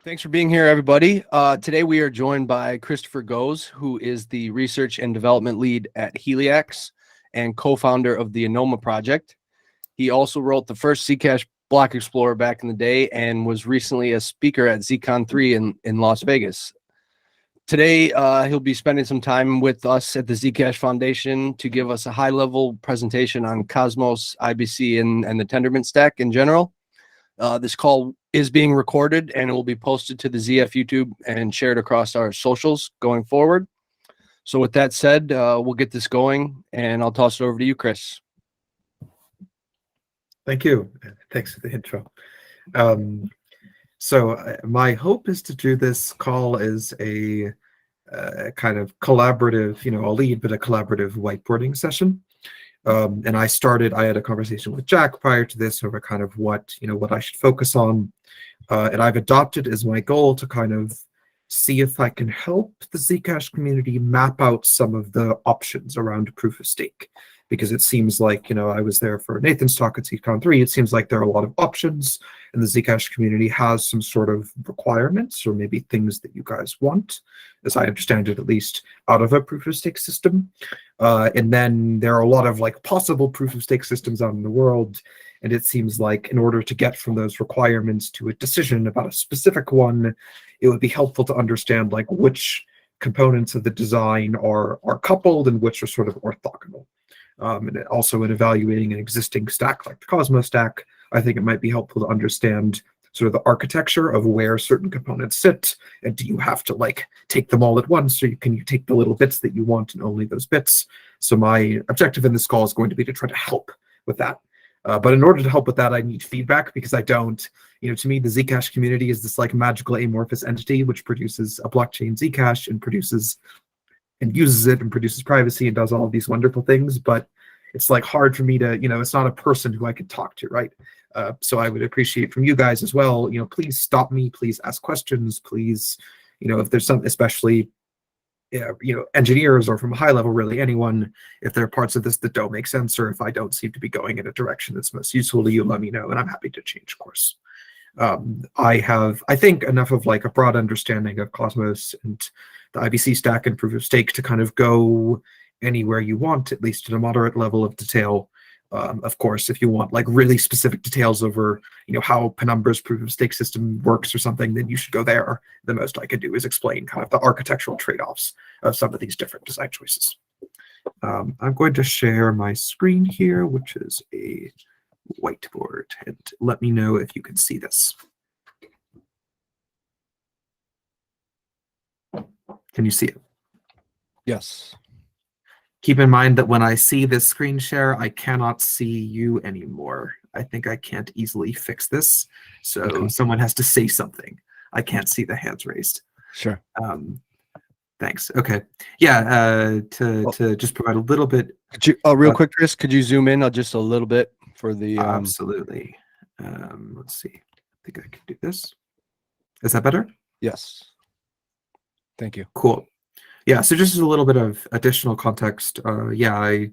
Thanks for being here, everybody. Today we are joined by Christopher Goes, who is the research and development lead at Heliax and co-founder of the Anoma project. He also wrote the first Zcash block explorer back in the day and was recently a speaker at ZCon 3 in Las Vegas. Today, he'll be spending some time with us at the Zcash Foundation to give us a high-level presentation on Cosmos, IBC, and the Tendermint stack in general. This call is being recorded and it will be posted to the ZF YouTube and shared across our socials going forward. So with that said, we'll get this going and I'll toss it over to you, Chris. Thank you. Thanks for the intro. My hope is to do this call as a kind of collaborative, I'll lead, but a collaborative whiteboarding session. And I had a conversation with Jack prior to this over kind of what I should focus on. And I've adopted as my goal to kind of see if I can help the Zcash community map out some of the options around proof of stake. Because it seems like, I was there for Nathan's talk at ZCon 3. It seems like there are a lot of options, and the Zcash community has some sort of requirements or maybe things that you guys want, as I understand it, at least, out of a proof of stake system. And then there are a lot of possible proof of stake systems out in the world. And it seems like in order to get from those requirements to a decision about a specific one, it would be helpful to understand which components of the design are coupled and which are sort of orthogonal. And also in evaluating an existing stack like the Cosmos stack, I think it might be helpful to understand sort of the architecture of where certain components sit, and do you have to take them all at once, or can you take the little bits that you want and only those bits? So my objective in this call is going to be to try to help with that. But in order to help with that, I need feedback, because I don't, to me, the Zcash community is this magical amorphous entity which produces a blockchain Zcash and uses it and produces privacy and does all of these wonderful things, but it's hard for me to, it's not a person who I could talk to, right? So I would appreciate from you guys as well, please stop me, please ask questions, please, if there's some, especially, engineers or from a high level, really anyone, if there are parts of this that don't make sense, or if I don't seem to be going in a direction that's most useful to you, let me know, and I'm happy to change course. I have, I think, enough of a broad understanding of Cosmos and the IBC stack and proof of stake to kind of go anywhere you want, at least at a moderate level of detail. Of course, if you want really specific details over, how Penumbra's proof of stake system works or something, then you should go there. The most I could do is explain kind of the architectural trade-offs of some of these different design choices. I'm going to share my screen here, which is a whiteboard, and let me know if you can see this. Can you see it? Yes. Keep in mind that when I see this screen share, I cannot see you anymore. I think I can't easily fix this. So okay. Someone has to say something. I can't see the hands raised. Sure. Thanks. Okay. Yeah, to just provide a little bit. Could you, real quick, Chris, could you zoom in just a little bit for the... Absolutely. Let's see. I think I can do this. Is that better? Yes. Thank you. Cool. Yeah, so just as a little bit of additional context, I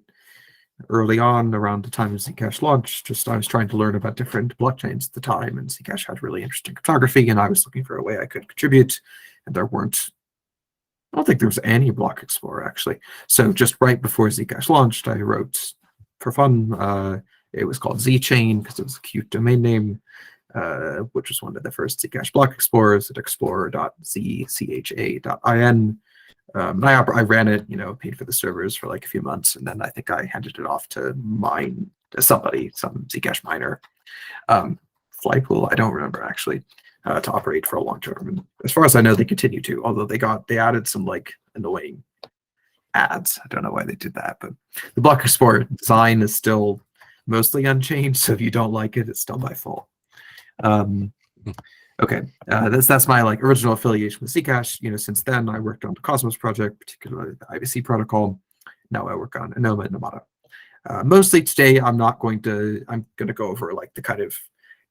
early on, around the time of Zcash launch, I was trying to learn about different blockchains at the time, and Zcash had really interesting cryptography, and I was looking for a way I could contribute, and I don't think there was any block explorer, actually. So just right before Zcash launched, I wrote for fun. It was called Zchain because it was a cute domain name, which was one of the first Zcash block explorers at explorer.zcha.in. I ran it, paid for the servers for a few months, and then I think I handed it off to some Zcash miner, Flypool, I don't remember actually, to operate for a long term. And as far as I know, they continue to, although they added some annoying ads. I don't know why they did that, but the block explorer design is still mostly unchanged. So if you don't like it, it's still my fault. Okay, that's my original affiliation with Zcash. Since then I worked on the Cosmos project, particularly the IBC protocol. Now I work on Anoma and Namada. Mostly today I'm going to go over the kind of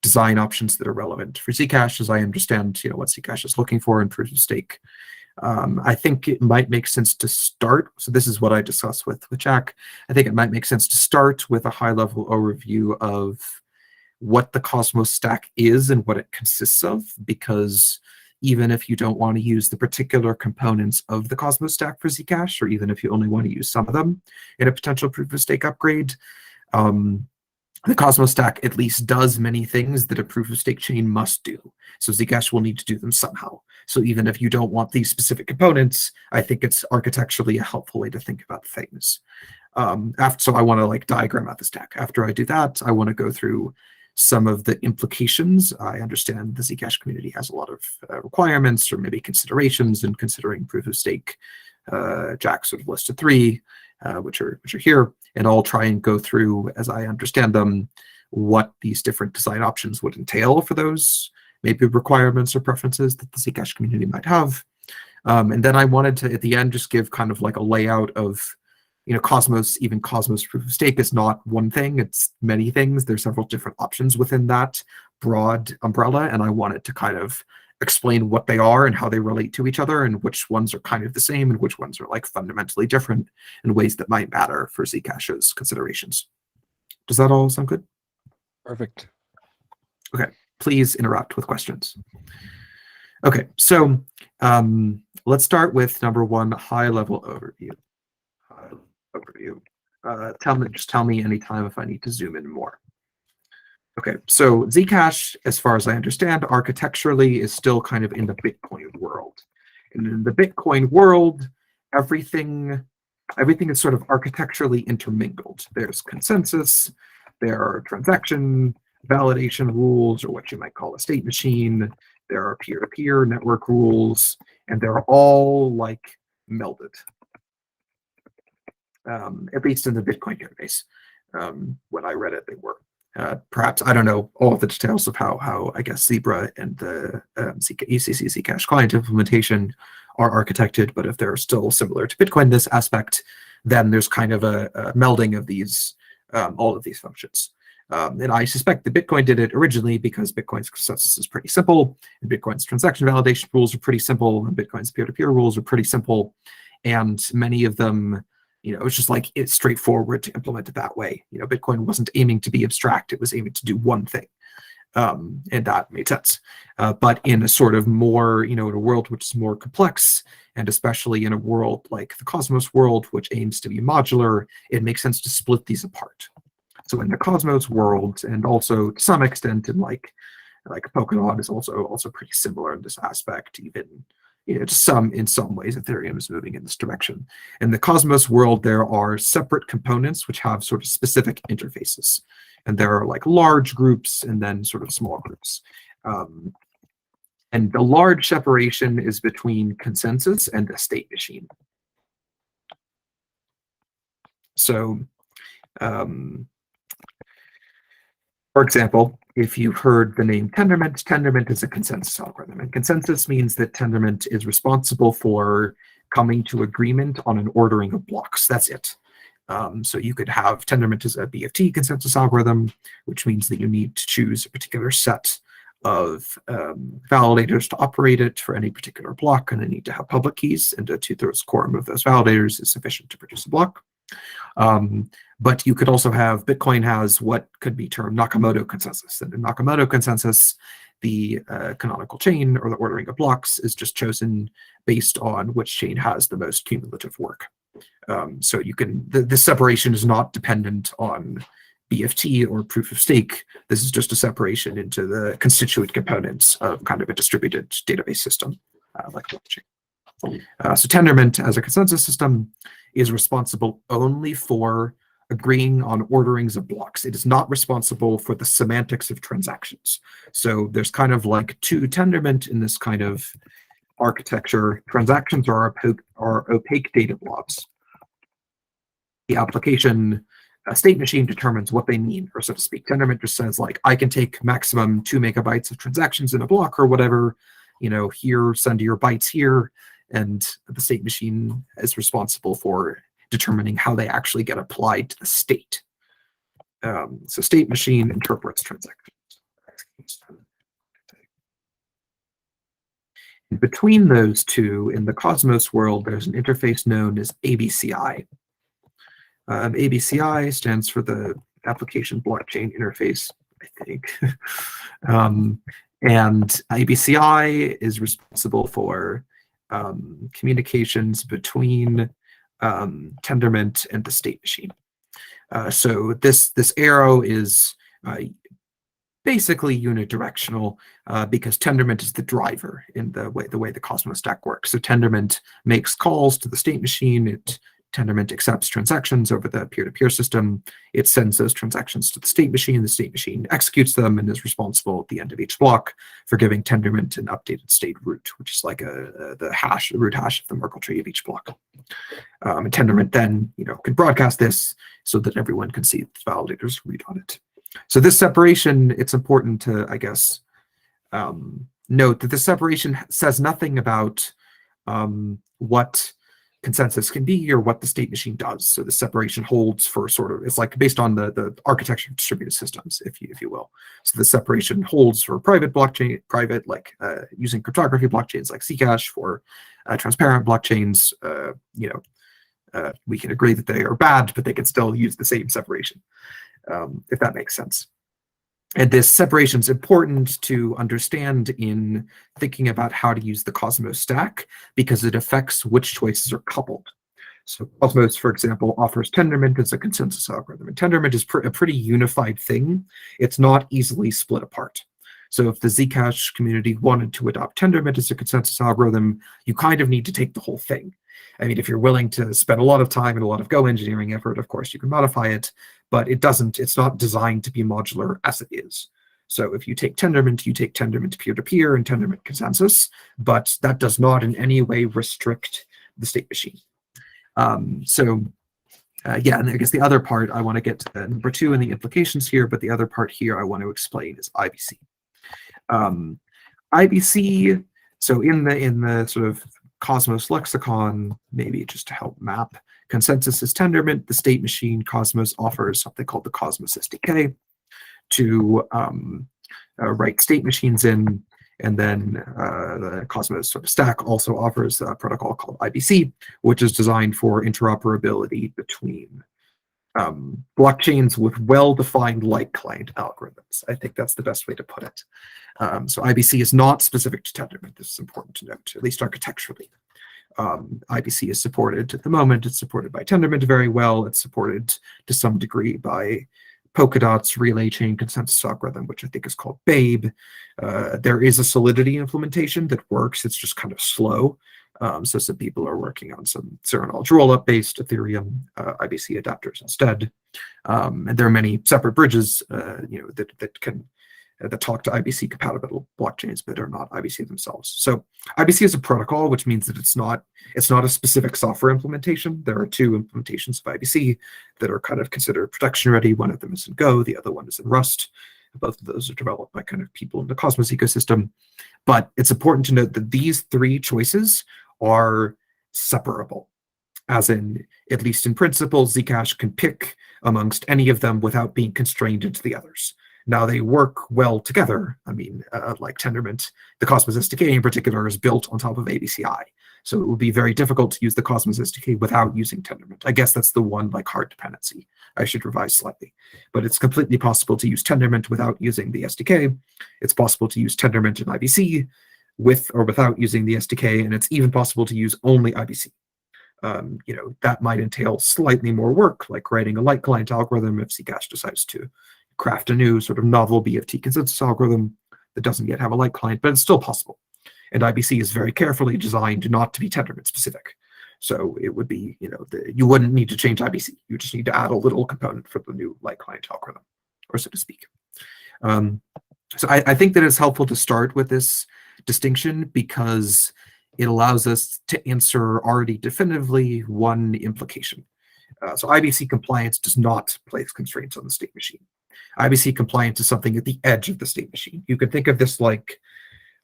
design options that are relevant for Zcash, as I understand what Zcash is looking for in proof of stake. I think it might make sense to start. So this is what I discussed with Jack. I think it might make sense to start with a high-level overview of what the Cosmos stack is and what it consists of, because even if you don't want to use the particular components of the Cosmos stack for Zcash, or even if you only want to use some of them in a potential proof of stake upgrade. The Cosmos stack at least does many things that a proof of stake chain must do. So Zcash will need to do them somehow. So even if you don't want these specific components, I think it's architecturally a helpful way to think about things. So I want to like diagram out the stack. After I do that, I want to go through some of the implications. I understand the Zcash community has a lot of requirements or maybe considerations in considering proof of stake. Jack sort of listed three, which are here, and I'll try and go through, as I understand them, what these different design options would entail for those maybe requirements or preferences that the Zcash community might have. And then I wanted to, at the end, just give kind of like a layout of, Cosmos. Even Cosmos proof of stake is not one thing, it's many things. There's several different options within that broad umbrella, and I wanted to kind of explain what they are and how they relate to each other, and which ones are kind of the same and which ones are like fundamentally different in ways that might matter for Zcash's considerations. Does that all sound good? Perfect. Okay, please interrupt with questions. Okay, so let's start with number one, high-level overview. Just tell me anytime if I need to zoom in more. Okay, so Zcash, as far as I understand, architecturally is still kind of in the Bitcoin world. And in the Bitcoin world, everything is sort of architecturally intermingled. There's consensus, there are transaction validation rules, or what you might call a state machine, there are peer-to-peer network rules, and they're all like melded. At least in the Bitcoin database. When I read it, they were. Perhaps, I don't know all of the details of how I guess Zebra and the ECC Zcash client implementation are architected, but if they're still similar to Bitcoin in this aspect, then there's kind of a melding of these, all of these functions. And I suspect that Bitcoin did it originally because Bitcoin's consensus is pretty simple, and Bitcoin's transaction validation rules are pretty simple, and Bitcoin's peer-to-peer rules are pretty simple, and many of them, it's just like it's straightforward to implement it that way. Bitcoin wasn't aiming to be abstract; it was aiming to do one thing, and that made sense. But in a sort of more, in a world which is more complex, and especially in a world like the Cosmos world, which aims to be modular, it makes sense to split these apart. So in the Cosmos world, and also to some extent in like Polkadot is also pretty similar in this aspect, even. In some ways, Ethereum is moving in this direction. In the Cosmos world, there are separate components which have sort of specific interfaces. And there are like large groups and then sort of small groups. And the large separation is between consensus and a state machine. So, for example, if you heard the name Tendermint, Tendermint is a consensus algorithm. And consensus means that Tendermint is responsible for coming to agreement on an ordering of blocks. That's it. So you could have Tendermint as a BFT consensus algorithm, which means that you need to choose a particular set of validators to operate it for any particular block, and they need to have public keys, and a 2/3 quorum of those validators is sufficient to produce a block. But you could also have, Bitcoin has what could be termed Nakamoto consensus. And in Nakamoto consensus, the canonical chain, or the ordering of blocks, is just chosen based on which chain has the most cumulative work. So you can, the separation is not dependent on BFT or proof of stake. This is just a separation into the constituent components of kind of a distributed database system, like blockchain. So Tendermint, as a consensus system, is responsible only for agreeing on orderings of blocks. It is not responsible for the semantics of transactions. So there's kind of like two Tendermint in this kind of architecture. Transactions are opaque data blobs. The application state machine determines what they mean, or so to speak. Tendermint just says, like, I can take maximum 2 megabytes of transactions in a block or whatever, here, send your bytes here, and the state machine is responsible for determining how they actually get applied to the state. So state machine interprets transactions. In between those two, in the Cosmos world, there's an interface known as ABCI. ABCI stands for the Application Blockchain Interface, I think. And IBCI is responsible for communications between Tendermint and the state machine. So this arrow is basically unidirectional because Tendermint is the driver in the way the Cosmos stack works. So Tendermint makes calls to the state machine. Tendermint accepts transactions over the peer-to-peer system. It sends those transactions to the state machine. The state machine executes them and is responsible at the end of each block for giving Tendermint an updated state root, which is like the root hash of the Merkle tree of each block. And Tendermint then can broadcast this so that everyone can see the validators read on it. So this separation, it's important to, I guess, note that this separation says nothing about what consensus can be or what the state machine does. So the separation holds for it's like based on the architecture of distributed systems, if you will. So the separation holds for private blockchain, like using cryptography blockchains like Zcash, for transparent blockchains. We can agree that they are bad, but they can still use the same separation, if that makes sense. And this separation is important to understand in thinking about how to use the Cosmos stack, because it affects which choices are coupled. So Cosmos, for example, offers Tendermint as a consensus algorithm. And Tendermint is a pretty unified thing. It's not easily split apart. So if the Zcash community wanted to adopt Tendermint as a consensus algorithm, you kind of need to take the whole thing. I mean, if you're willing to spend a lot of time and a lot of Go engineering effort, of course, you can modify it, but it's not designed to be modular as it is. So if you take Tendermint, you take Tendermint peer-to-peer and Tendermint consensus, but that does not in any way restrict the state machine. Yeah, and I guess the other part I want to get to number 2 and the implications here, but the other part here I want to explain is IBC. IBC, so in the sort of Cosmos lexicon, maybe just to help map, consensus is Tendermint. The state machine Cosmos offers something called the Cosmos SDK to write state machines in, and then the Cosmos sort of stack also offers a protocol called IBC, which is designed for interoperability between blockchains with well-defined client algorithms. I think that's the best way to put it. So IBC is not specific to Tendermint. This is important to note, at least architecturally. IBC is supported at the moment. It's supported by Tendermint very well. It's supported to some degree by Polkadot's relay chain consensus algorithm, which I think is called Babe. There is a Solidity implementation that works. It's just kind of slow. So some people are working on some Serenol rollup based Ethereum IBC adapters instead. And there are many separate bridges, that talk to IBC compatible blockchains, but are not IBC themselves. So IBC is a protocol, which means that it's not a specific software implementation. There are 2 implementations of IBC that are kind of considered production ready. One of them is in Go, the other one is in Rust. Both of those are developed by kind of people in the Cosmos ecosystem. But it's important to note that these 3 choices are separable, as in, at least in principle, Zcash can pick amongst any of them without being constrained into the others. Now, they work well together. I mean, like Tendermint, the Cosmos SDK in particular is built on top of ABCI. So it would be very difficult to use the Cosmos SDK without using Tendermint. I guess that's the one hard dependency. I should revise slightly. But it's completely possible to use Tendermint without using the SDK. It's possible to use Tendermint and IBC with or without using the SDK, and it's even possible to use only IBC. That might entail slightly more work, like writing a light client algorithm if Zcash decides to craft a new sort of novel BFT consensus algorithm that doesn't yet have a light client, but it's still possible. And IBC is very carefully designed not to be Tendermint specific. So it would be, you wouldn't need to change IBC. You just need to add a little component for the new light client algorithm, or so to speak. So I think that it's helpful to start with this distinction because it allows us to answer already definitively one implication. So IBC compliance does not place constraints on the state machine. IBC compliance is something at the edge of the state machine. You could think of this like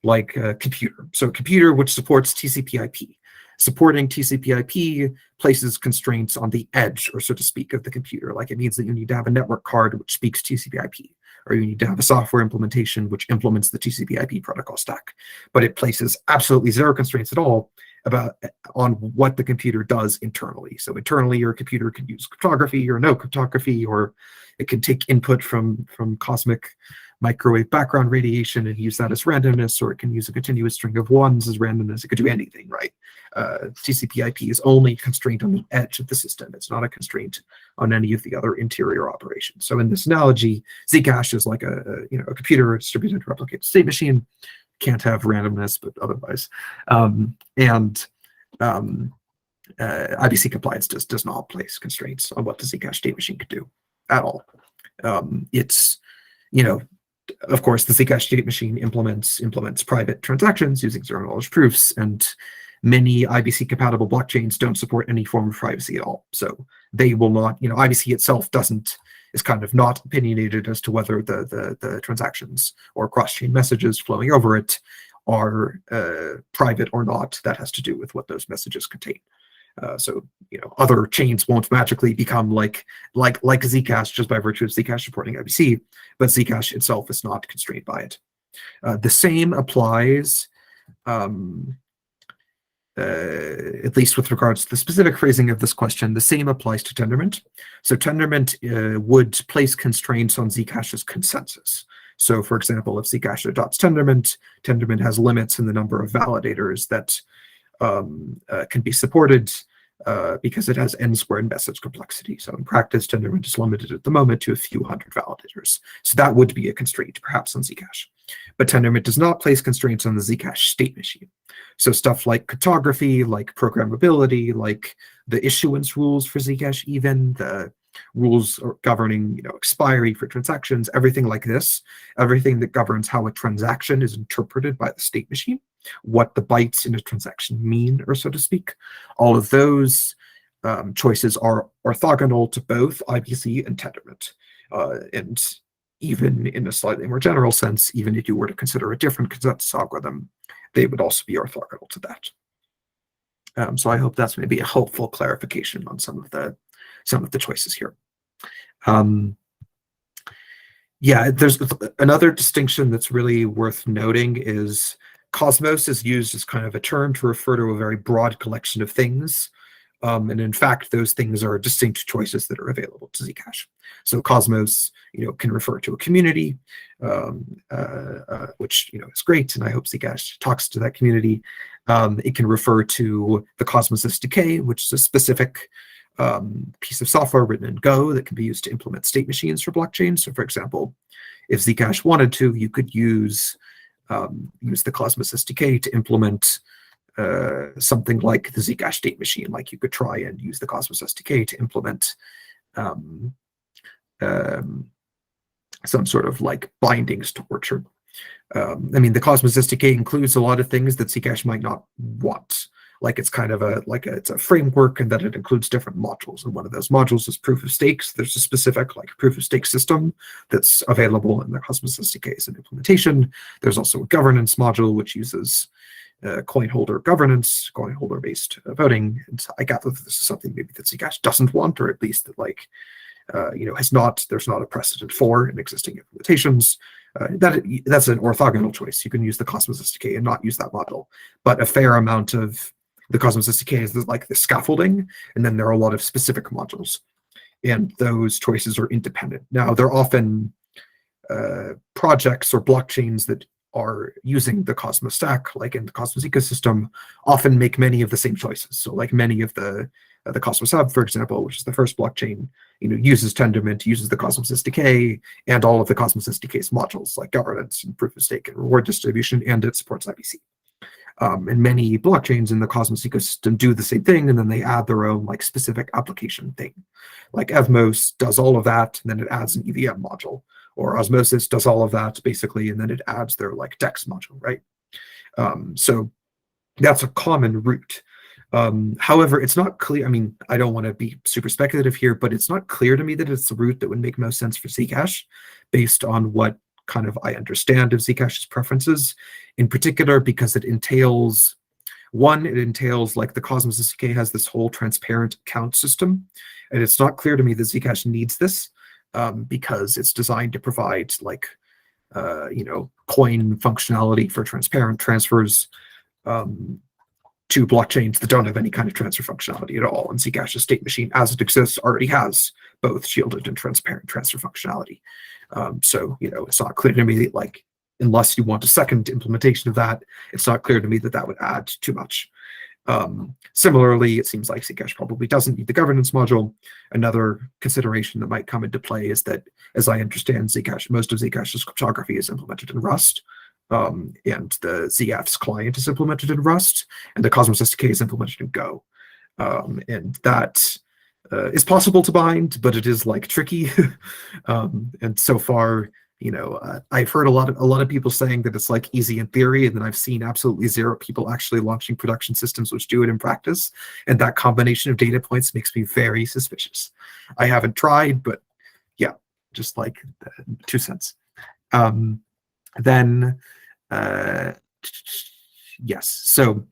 a computer. So a computer which supports TCP/IP. Supporting TCP/IP places constraints on the edge, or so to speak, of the computer. Like it means that you need to have a network card which speaks TCP/IP, or you need to have a software implementation which implements the TCP/IP protocol stack. But it places absolutely 0 constraints at all on what the computer does internally. So internally, your computer can use cryptography or no cryptography, or it can take input from cosmic microwave background radiation and use that as randomness, or it can use a continuous string of ones as randomness. It could do anything, right? TCP/IP is only constrained on the edge of the system. It's not a constraint on any of the other interior operations. So in this analogy, Zcash is like a computer distributed replicated state machine. Can't have randomness, but otherwise, IBC compliance does not place constraints on what the Zcash state machine could do at all. It's, of course, the Zcash state machine implements private transactions using zero-knowledge proofs, and many IBC compatible blockchains don't support any form of privacy at all. So they will not, IBC itself is kind of not opinionated as to whether the transactions or cross-chain messages flowing over it are private or not. That has to do with what those messages contain. So other chains won't magically become like Zcash just by virtue of Zcash supporting IBC, but Zcash itself is not constrained by it. The same applies, at least with regards to the specific phrasing of this question, the same applies to Tendermint. So Tendermint would place constraints on Zcash's consensus. So for example, if Zcash adopts Tendermint, Tendermint has limits in the number of validators that can be supported because it has n-squared message complexity. So in practice, Tendermint is limited at the moment to a few hundred validators. So that would be a constraint, perhaps, on Zcash. But Tendermint does not place constraints on the Zcash state machine. So stuff like cryptography, like programmability, like the issuance rules for Zcash, even the rules governing expiry for transactions, everything like this, everything that governs how a transaction is interpreted by the state machine, what the bytes in a transaction mean, or so to speak, all of those choices are orthogonal to both IBC and Tendermint. And even in a slightly more general sense, even if you were to consider a different consensus algorithm, they would also be orthogonal to that. So I hope that's maybe a helpful clarification on some of the choices here. Yeah, there's another distinction that's really worth noting is Cosmos is used as kind of a term to refer to a very broad collection of things. And in fact, those things are distinct choices that are available to Zcash. So Cosmos, can refer to a community, which is great, and I hope Zcash talks to that community. It can refer to the Cosmos SDK, which is a specific piece of software written in Go that can be used to implement state machines for blockchains. So, for example, if Zcash wanted to, you could use the Cosmos SDK to implement something like the Zcash state machine. Like you could try and use the Cosmos SDK to implement some sort of like bindings to Orchard. The Cosmos SDK includes a lot of things that Zcash might not want. Like it's kind of it's a framework, and that it includes different modules. And one of those modules is proof of stakes. There's a specific proof of stake system that's available in the Cosmos SDK as an implementation. There's also a governance module which uses coin holder governance, coin holder based voting. And I gather that this is something maybe that Zcash doesn't want, or at least that there's not a precedent for in existing implementations. That's an orthogonal choice. You can use the Cosmos SDK and not use that module, but a fair amount of the Cosmos SDK is like the scaffolding, and then there are a lot of specific modules, and those choices are independent. Now, they're often projects or blockchains that are using the Cosmos stack, like in the Cosmos ecosystem, often make many of the same choices. So like many of the Cosmos Hub, for example, which is the first blockchain, uses Tendermint, uses the Cosmos SDK, and all of the Cosmos SDK's modules like governance and proof of stake and reward distribution, and it supports IBC. And many blockchains in the Cosmos ecosystem do the same thing, and then they add their own specific application thing. Like Evmos does all of that, and then it adds an EVM module. Or Osmosis does all of that, basically, and then it adds their DEX module, right? So that's a common route. However, it's not clear. I don't want to be super speculative here, but it's not clear to me that it's the route that would make most sense for Zcash, based on what kind of I understand of Zcash's preferences, in particular because it entails the Cosmos SDK has this whole transparent account system, and it's not clear to me that Zcash needs this because it's designed to provide coin functionality for transparent transfers. to blockchains that don't have any kind of transfer functionality at all. And Zcash's state machine, as it exists, already has both shielded and transparent transfer functionality. So, it's not clear to me, like, unless you want a second implementation of that, it's not clear to me that that would add too much. Similarly, it seems like Zcash probably doesn't need the governance module. Another consideration that might come into play is that, as I understand Zcash, most of Zcash's cryptography is implemented in Rust, and the ZF's client is implemented in Rust, and the Cosmos SDK is implemented in Go. And that is possible to bind, but it is like tricky. And so far, I've heard a lot of people saying that it's like easy in theory, and then I've seen absolutely zero people actually launching production systems which do it in practice. And that combination of data points makes me very suspicious. I haven't tried, but yeah, just like 2 cents. Yes. So,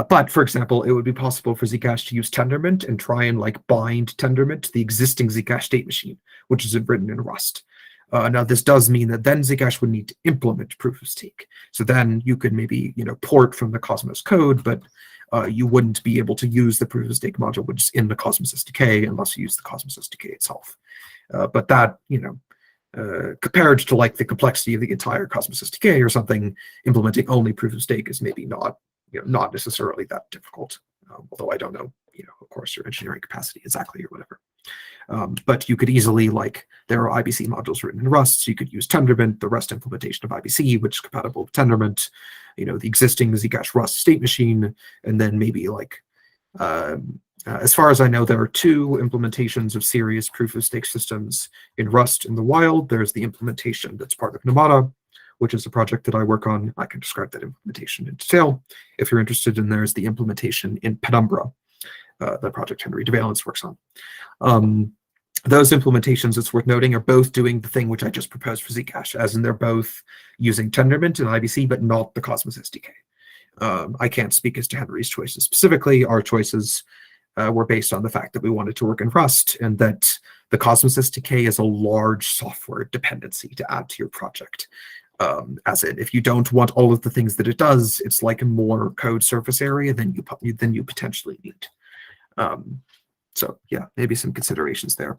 but for example, it would be possible for Zcash to use Tendermint and try and like bind Tendermint to the existing Zcash state machine, which is written in Rust. Now, this does mean that then Zcash would need to implement proof of stake. So then you could maybe, port from the Cosmos code, but you wouldn't be able to use the proof of stake module, which is in the Cosmos SDK, unless you use the Cosmos SDK itself. But that, compared to like the complexity of the entire Cosmos SDK or something, implementing only proof of stake is maybe not, not necessarily that difficult. Although I don't know, of course, your engineering capacity exactly or whatever. But you could easily, like, there are IBC modules written in Rust, so you could use Tendermint, the Rust implementation of IBC, which is compatible with Tendermint, the existing Zcash Rust state machine, and then maybe like, as far as I know, there are 2 implementations of serious proof of stake systems in Rust in the wild. There's the implementation that's part of Namada, which is a project that I work on. I can describe that implementation in detail if you're interested. And there's the implementation in Penumbra, the project Henry DeValence works on. Those implementations, it's worth noting, are both doing the thing which I just proposed for Zcash, as in they're both using Tendermint and IBC, but not the Cosmos SDK. I can't speak as to Henry's choices specifically. Our choices were based on the fact that we wanted to work in Rust, and that the Cosmos SDK is a large software dependency to add to your project. As in, if you don't want all of the things that it does, it's like more code surface area than you potentially need. So yeah, maybe some considerations there.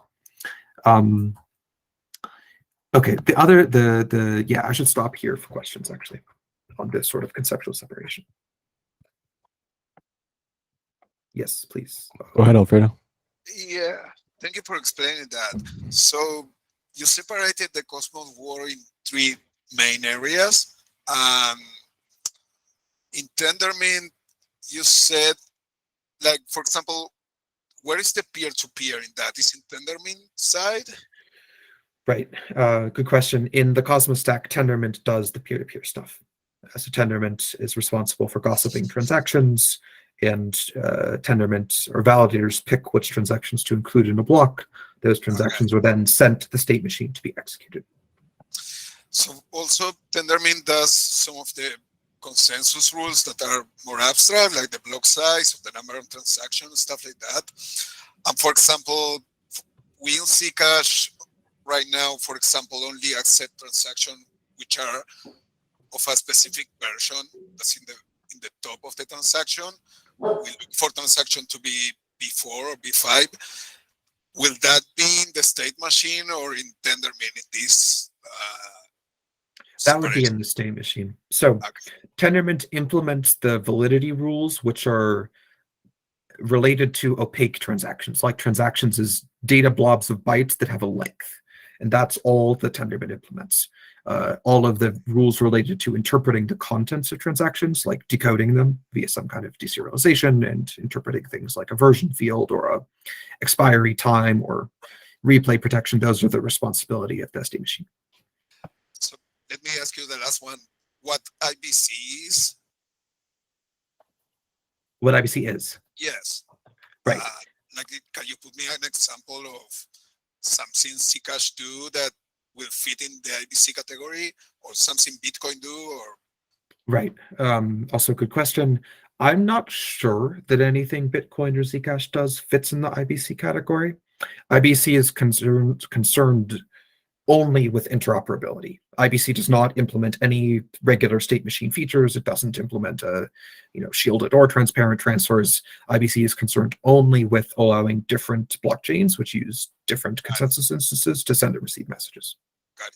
Okay, yeah, I should stop here for questions actually on this sort of conceptual separation. Yes, please. Go ahead, Alfredo. Yeah, thank you for explaining that. So you separated the Cosmos war in 3 main areas. In Tendermint, you said, like, for example, where is the peer-to-peer in that? Is in Tendermint side? Right. Good question. In the Cosmos stack, Tendermint does the peer-to-peer stuff. So Tendermint is responsible for gossiping transactions, and Tendermint or validators pick which transactions to include in a block. Those transactions were then sent to the state machine to be executed. So also Tendermint does some of the consensus rules that are more abstract, like the block size, or the number of transactions, stuff like that. And for example, we in Zcash right now, for example, only accept transactions which are of a specific version that's in the top of the transaction. We look for transaction to be B4 or B5. Will that be in the state machine or in Tendermint in this? That would be in the state machine. So Tendermint implements the validity rules, which are related to opaque transactions, like transactions as data blobs of bytes that have a length. And that's all the Tendermint implements. All of the rules related to interpreting the contents of transactions, like decoding them via some kind of deserialization, and interpreting things like a version field or a expiry time or replay protection, those are the responsibility of the state machine. So let me ask you the last one. What IBC is? What IBC is? Yes. Right. Like, can you put me an example of something Zcash do that will fit in the IBC category, or something Bitcoin do? Or right. Also, good question. I'm not sure that anything Bitcoin or Zcash does fits in the IBC category. IBC is concerned only with interoperability. IBC does not implement any regular state machine features. It doesn't implement shielded or transparent transfers. IBC is concerned only with allowing different blockchains, which use different consensus instances, to send and receive messages. Got it.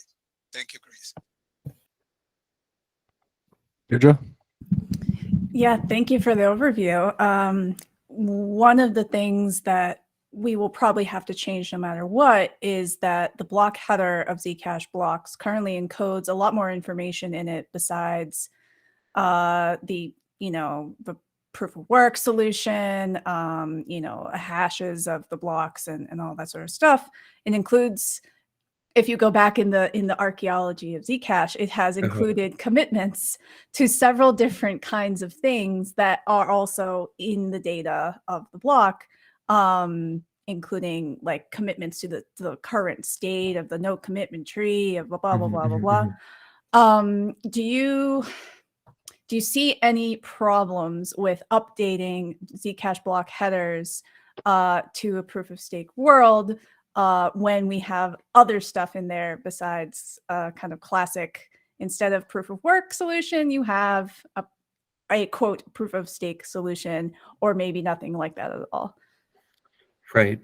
Thank you, Chris. Deirdre? Yeah, thank you for the overview. One of the things that we will probably have to change no matter what is that the block header of Zcash blocks currently encodes a lot more information in it besides the proof of work solution, hashes of the blocks and all that sort of stuff. It includes, if you go back in the archaeology of Zcash, it has included commitments to several different kinds of things that are also in the data of the block, including like commitments to the current state of the node commitment tree of blah, blah, blah, blah, blah, blah. Do you see any problems with updating Zcash block headers to a proof of stake world when we have other stuff in there besides kind of classic, instead of proof of work solution, you have a quote proof of stake solution, or maybe nothing like that at all? Right.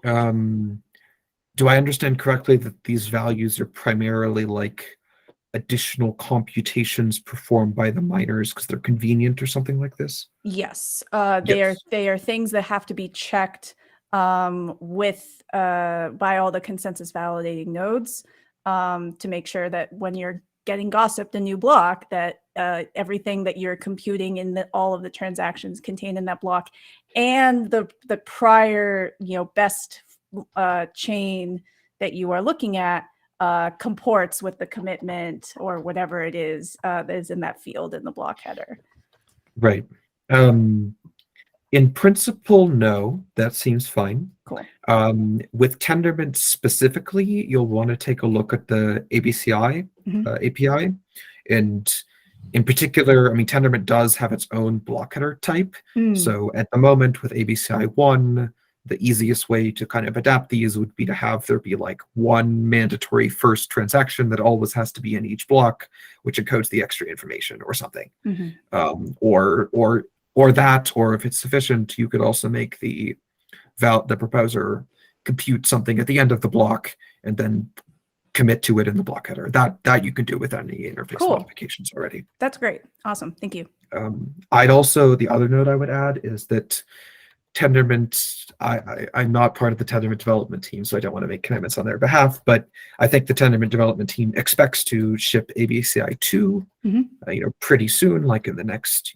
Do I understand correctly that these values are primarily like additional computations performed by the miners because they're convenient or something like this? Yes, they are things that have to be checked with by all the consensus validating nodes to make sure that when you're getting gossiped a new block, that everything that you're computing in all of the transactions contained in that block and the prior best chain that you are looking at comports with the commitment or whatever it is that is in that field in the block header. Right. In principle, no, that seems fine. Cool. With Tendermint specifically, you'll want to take a look at the ABCI API. And in particular, I mean, Tendermint does have its own block header type. So at the moment with ABCI 1, the easiest way to kind of adapt these would be to have there be like one mandatory first transaction that always has to be in each block, which encodes the extra information or something. Or that, or if it's sufficient, you could also make the proposer compute something at the end of the block and then commit to it in the block header. That you can do without any interface modifications already. That's great. Awesome. Thank you. The other note I would add is that Tendermint, I'm not part of the Tendermint development team, so I don't want to make commitments on their behalf, but I think the Tendermint development team expects to ship ABCI 2 pretty soon, like in the next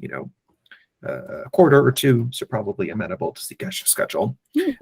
quarter or two, so probably amenable to Zcash's schedule.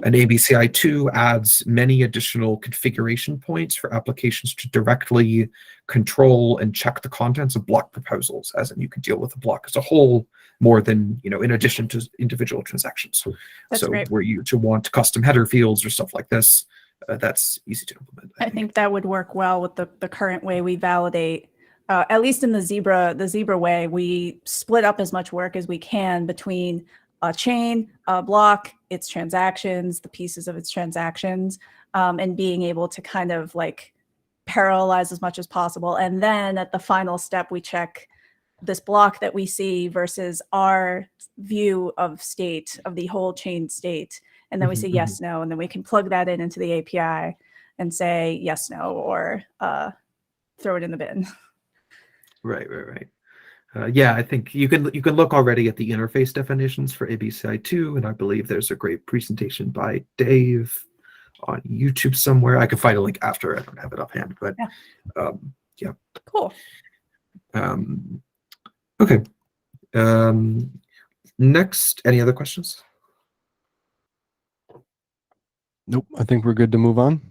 And ABCI 2 adds many additional configuration points for applications to directly control and check the contents of block proposals, as in you can deal with the block as a whole more than, in addition to individual transactions. That's great. Were you to want custom header fields or stuff like this, that's easy to implement. I think that would work well with the current way we validate. At least in the Zebra way, we split up as much work as we can between a chain, a block, its transactions, the pieces of its transactions, and being able to kind of like parallelize as much as possible. And then at the final step, we check this block that we see versus our view of state, of the whole chain state. And then we say yes, no, and then we can plug that into the API and say yes, no, or throw it in the bin. Right. I think you can look already at the interface definitions for ABCI 2, and I believe there's a great presentation by Dave on YouTube somewhere. I can find a link after. I don't have it offhand, but yeah. Cool. Okay. Next, any other questions? Nope. I think we're good to move on.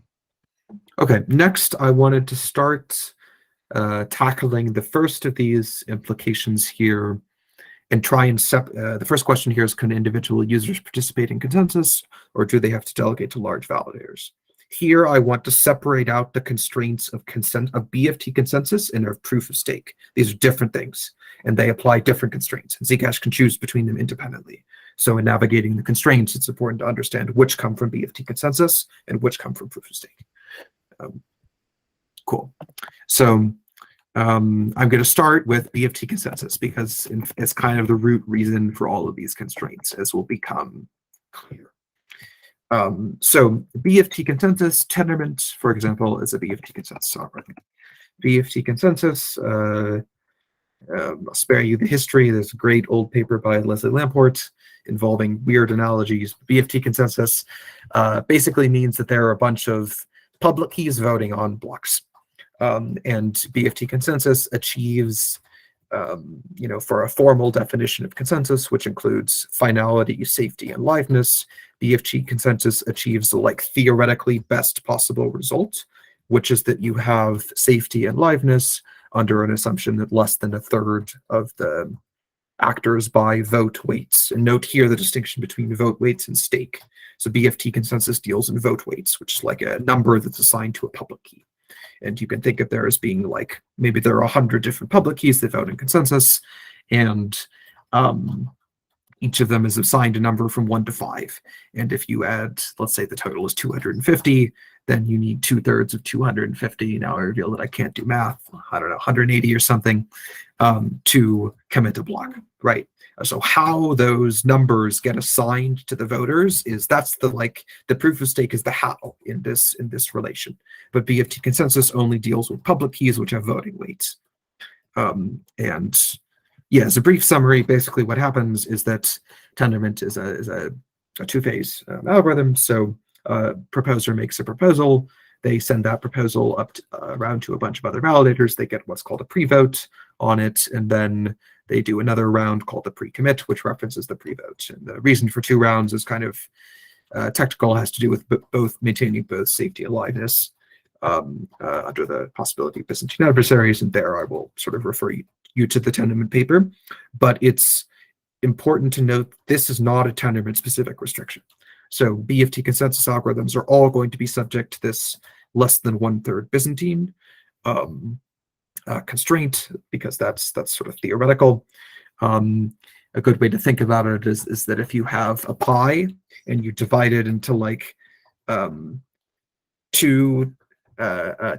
Okay. Next, I wanted to start tackling the first of these implications here and try and the first question here is, can individual users participate in consensus, or do they have to delegate to large validators? Here, I want to separate out the constraints of BFT consensus and of proof of stake. These are different things, and they apply different constraints. And Zcash can choose between them independently. So in navigating the constraints, it's important to understand which come from BFT consensus and which come from proof of stake. Cool. So I'm going to start with BFT consensus because it's kind of the root reason for all of these constraints, as will become clear. So BFT consensus, Tendermint, for example, is a BFT consensus algorithm. BFT consensus, I'll spare you the history. There's a great old paper by Leslie Lamport involving weird analogies. BFT consensus basically means that there are a bunch of public keys voting on blocks. And BFT consensus achieves, for a formal definition of consensus, which includes finality, safety, and liveness, BFT consensus achieves the theoretically best possible result, which is that you have safety and liveness under an assumption that less than a third of the actors by vote weights. And note here the distinction between vote weights and stake. So BFT consensus deals in vote weights, which is like a number that's assigned to a public key. And you can think of there as being maybe there are 100 different public keys that vote in consensus, and each of them is assigned a number from 1 to 5. And if you add, let's say the total is 250, then you need 2/3 of 250. Now I reveal that I can't do math. I don't know, 180 or something to commit a block, right? So how those numbers get assigned to the voters that's the proof of stake is the how in this relation. But BFT consensus only deals with public keys which have voting weights. And yeah, as a brief summary, basically what happens is that Tendermint is a two-phase algorithm. So proposer makes a proposal. They send that proposal up around to a bunch of other validators. They get what's called a pre-vote on it, and then they do another round called the pre-commit, which references the pre-vote. And the reason for 2 rounds is kind of technical, has to do with both maintaining both safety and liveness under the possibility of Byzantine adversaries. And there I will sort of refer you to the Tendermint paper. But it's important to note this is not a Tendermint specific restriction. So BFT consensus algorithms are all going to be subject to this less than 1/3 Byzantine constraint, because that's sort of theoretical. A good way to think about it is that if you have a pie and you divide it into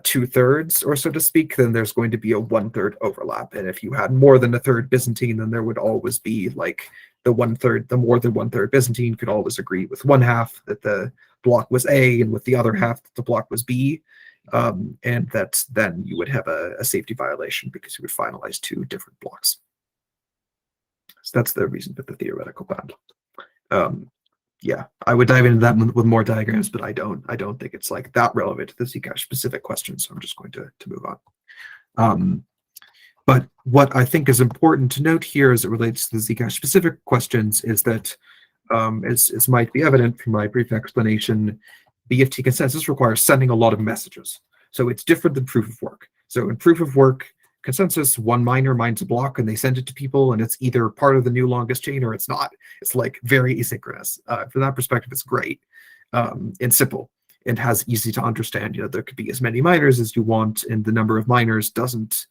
two-thirds, or so to speak, then there's going to be a 1/3 overlap. And if you had more than a third Byzantine, then there would always be the more than 1/3 Byzantine could always agree with one half that the block was A and with the other half that the block was B. And then you would have a safety violation because you would finalize 2 different blocks. So that's the reason for the theoretical bound. Yeah, I would dive into that with more diagrams, but I don't think it's that relevant to the Zcash specific question, so I'm just going to move on. But what I think is important to note here as it relates to the Zcash specific questions is that, as might be evident from my brief explanation, BFT consensus requires sending a lot of messages. So it's different than proof of work. So in proof of work consensus, one miner mines a block and they send it to people, and it's either part of the new longest chain or it's not. It's very asynchronous. From that perspective, it's great and simple and has easy to understand. There could be as many miners as you want, and the number of miners doesn't,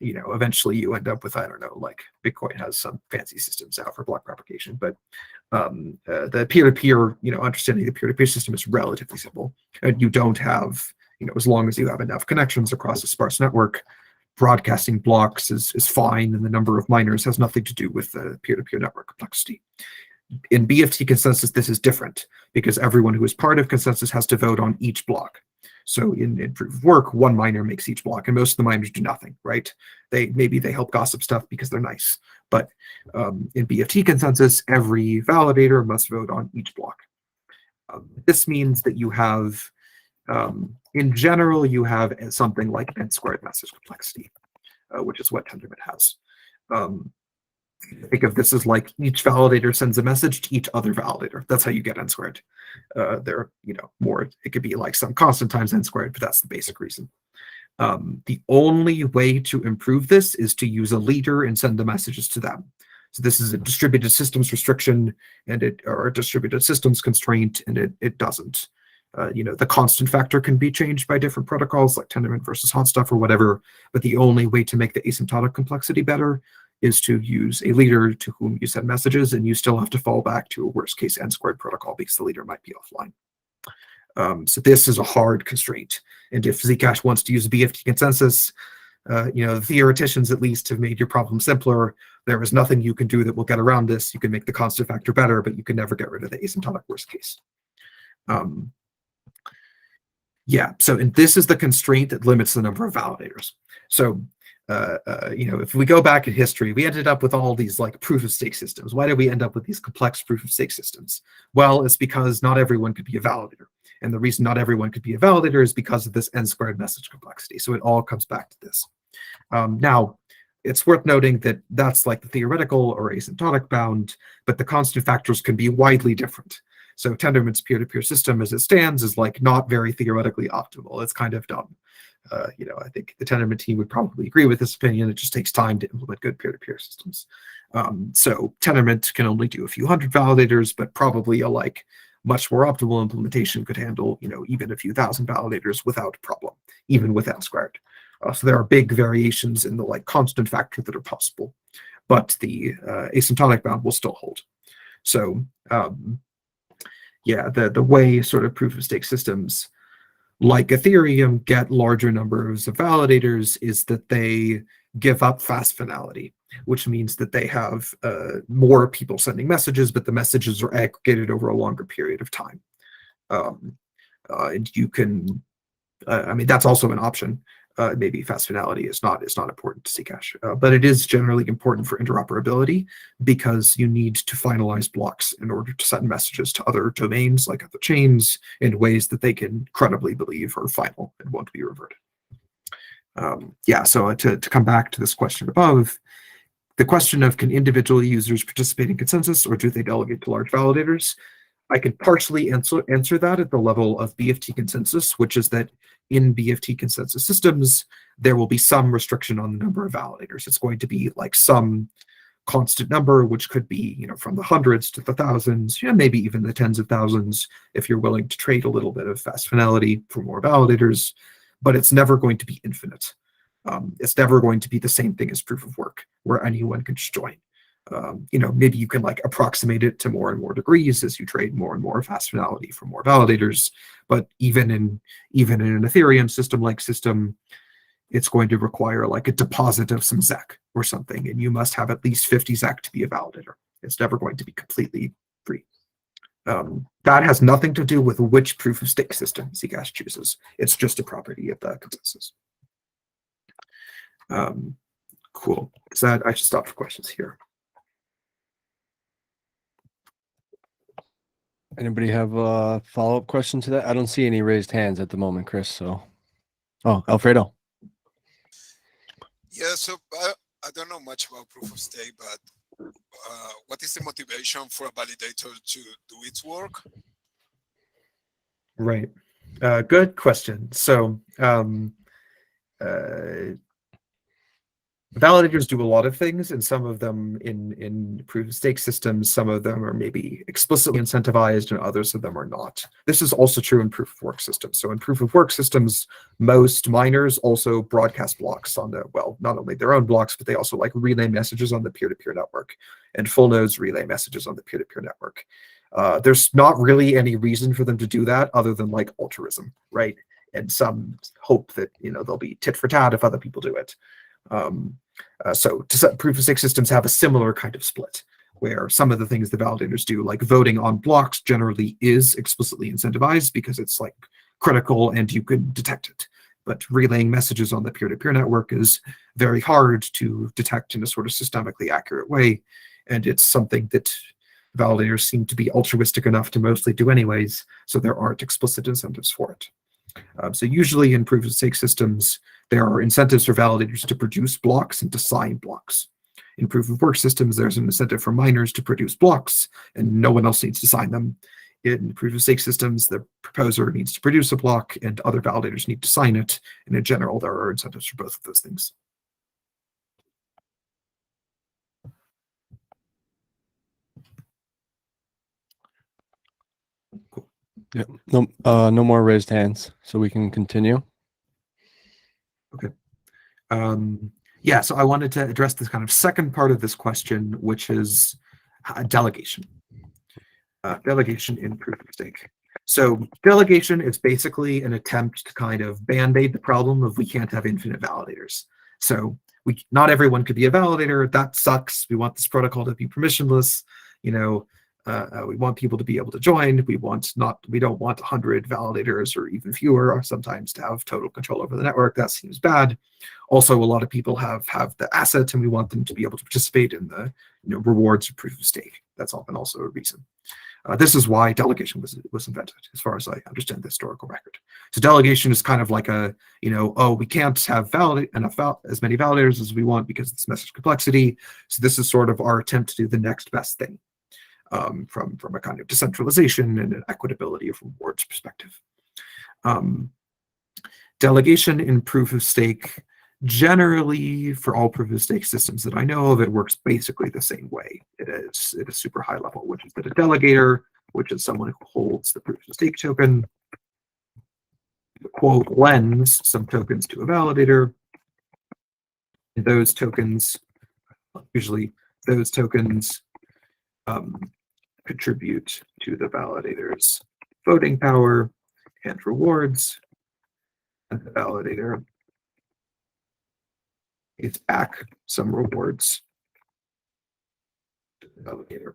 eventually you end up with, I don't know, Bitcoin has some fancy systems out for block propagation, but the peer-to-peer, understanding the peer-to-peer system is relatively simple. And you don't have, as long as you have enough connections across a sparse network, broadcasting blocks is fine, and the number of miners has nothing to do with the peer-to-peer network complexity. In BFT consensus, this is different because everyone who is part of consensus has to vote on each block. So in proof of work, one miner makes each block, and most of the miners do nothing, right? Maybe they help gossip stuff because they're nice. But in BFT consensus, every validator must vote on each block. This means that you have, in general, you have something like n² message complexity, which is what Tendermint has. Think of this as each validator sends a message to each other validator. That's how you get n². There, more, it could be some constant times n², but that's the basic reason. The only way to improve this is to use a leader and send the messages to them. So this is a distributed systems restriction, or a distributed systems constraint, and it doesn't. The constant factor can be changed by different protocols like Tendermint versus Hot Stuff or whatever, but the only way to make the asymptotic complexity better is to use a leader to whom you send messages, and you still have to fall back to a worst case n² protocol because the leader might be offline. So this is a hard constraint. And if Zcash wants to use a BFT consensus, the theoreticians at least have made your problem simpler. There is nothing you can do that will get around this. You can make the constant factor better, but you can never get rid of the asymptotic worst case. And this is the constraint that limits the number of validators. So, if we go back in history, we ended up with all these like proof of stake systems. Why did we end up with these complex proof of stake systems? Well, it's because not everyone could be a validator. And the reason not everyone could be a validator is because of this n-squared message complexity. So it all comes back to this. Now, it's worth noting that that's like the theoretical or asymptotic bound, but the constant factors can be widely different. So Tendermint's peer-to-peer system as it stands is like not very theoretically optimal. It's kind of dumb. I think the Tendermint team would probably agree with this opinion. It just takes time to implement good peer-to-peer systems. So Tendermint can only do a few hundred validators, but probably a much more optimal implementation could handle, even a few thousand validators without problem, even with n-squared. So there are big variations in the constant factor that are possible, but the asymptotic bound will still hold. So the way sort of proof of stake systems like Ethereum get larger numbers of validators is that they give up fast finality, which means that they have more people sending messages, but the messages are aggregated over a longer period of time. And you can, that's also an option. Maybe fast finality is not important to Zcash, but it is generally important for interoperability because you need to finalize blocks in order to send messages to other domains like other chains in ways that they can credibly believe are final and won't be reverted. So to come back to this question above, the question of can individual users participate in consensus or do they delegate to large validators? I can partially answer that at the level of BFT consensus, which is that in BFT consensus systems, there will be some restriction on the number of validators. It's going to be some constant number, which could be, from the hundreds to the thousands, maybe even the tens of thousands, if you're willing to trade a little bit of fast finality for more validators, but it's never going to be infinite. It's never going to be the same thing as proof of work, where anyone can just join. Maybe you can approximate it to more and more degrees as you trade more and more fast finality for more validators. But even in an Ethereum system, it's going to require a deposit of some ZEC or something, and you must have at least 50 ZEC to be a validator. It's never going to be completely free. That has nothing to do with which proof of stake system Zcash chooses. It's just a property of the consensus. Cool. I should stop for questions here. Anybody have a follow-up question to that? I don't see any raised hands at the moment, Chris. So, Alfredo. Yeah, so I don't know much about proof of stake, but what is the motivation for a validator to do its work? Right. Good question. So validators do a lot of things, and some of them in proof of stake systems, some of them are maybe explicitly incentivized and others of them are not. This is also true in proof of work systems. So in proof of work systems, most miners also broadcast blocks on not only their own blocks, but they also relay messages on the peer-to-peer network, and full nodes relay messages on the peer-to-peer network. There's not really any reason for them to do that other than altruism, right? And some hope that they'll be tit for tat if other people do it. So proof of stake systems have a similar kind of split, where some of the things the validators do, like voting on blocks, generally is explicitly incentivized because it's critical and you can detect it. But relaying messages on the peer-to-peer network is very hard to detect in a sort of systemically accurate way, and it's something that validators seem to be altruistic enough to mostly do anyways, so there aren't explicit incentives for it. So usually in proof of stake systems, there are incentives for validators to produce blocks and to sign blocks. In proof of work systems, there's an incentive for miners to produce blocks, and no one else needs to sign them. In proof of stake systems, the proposer needs to produce a block, and other validators need to sign it. And in general, there are incentives for both of those things. Cool. Yeah. No more raised hands, so we can continue. Okay. So I wanted to address this kind of second part of this question, which is delegation. Delegation in proof of stake. So delegation is basically an attempt to kind of band-aid the problem of we can't have infinite validators. So not everyone could be a validator. That sucks. We want this protocol to be permissionless. We want people to be able to join. We don't want 100 validators or even fewer, or sometimes to have total control over the network. That seems bad. Also, a lot of people have the assets, and we want them to be able to participate in the rewards of proof of stake. That's often also a reason. This is why delegation was invented, as far as I understand the historical record. So delegation is kind of like we can't have as many validators as we want because of this message complexity. So this is sort of our attempt to do the next best thing from a kind of decentralization and an equitability of rewards perspective. Delegation in proof of stake, generally for all proof of stake systems that I know of, it works basically the same way. It is at a super high level, which is that a delegator, which is someone who holds the proof of stake token, quote, lends some tokens to a validator. And those tokens, contribute to the validator's voting power and rewards, and the validator is back some rewards to the delegator.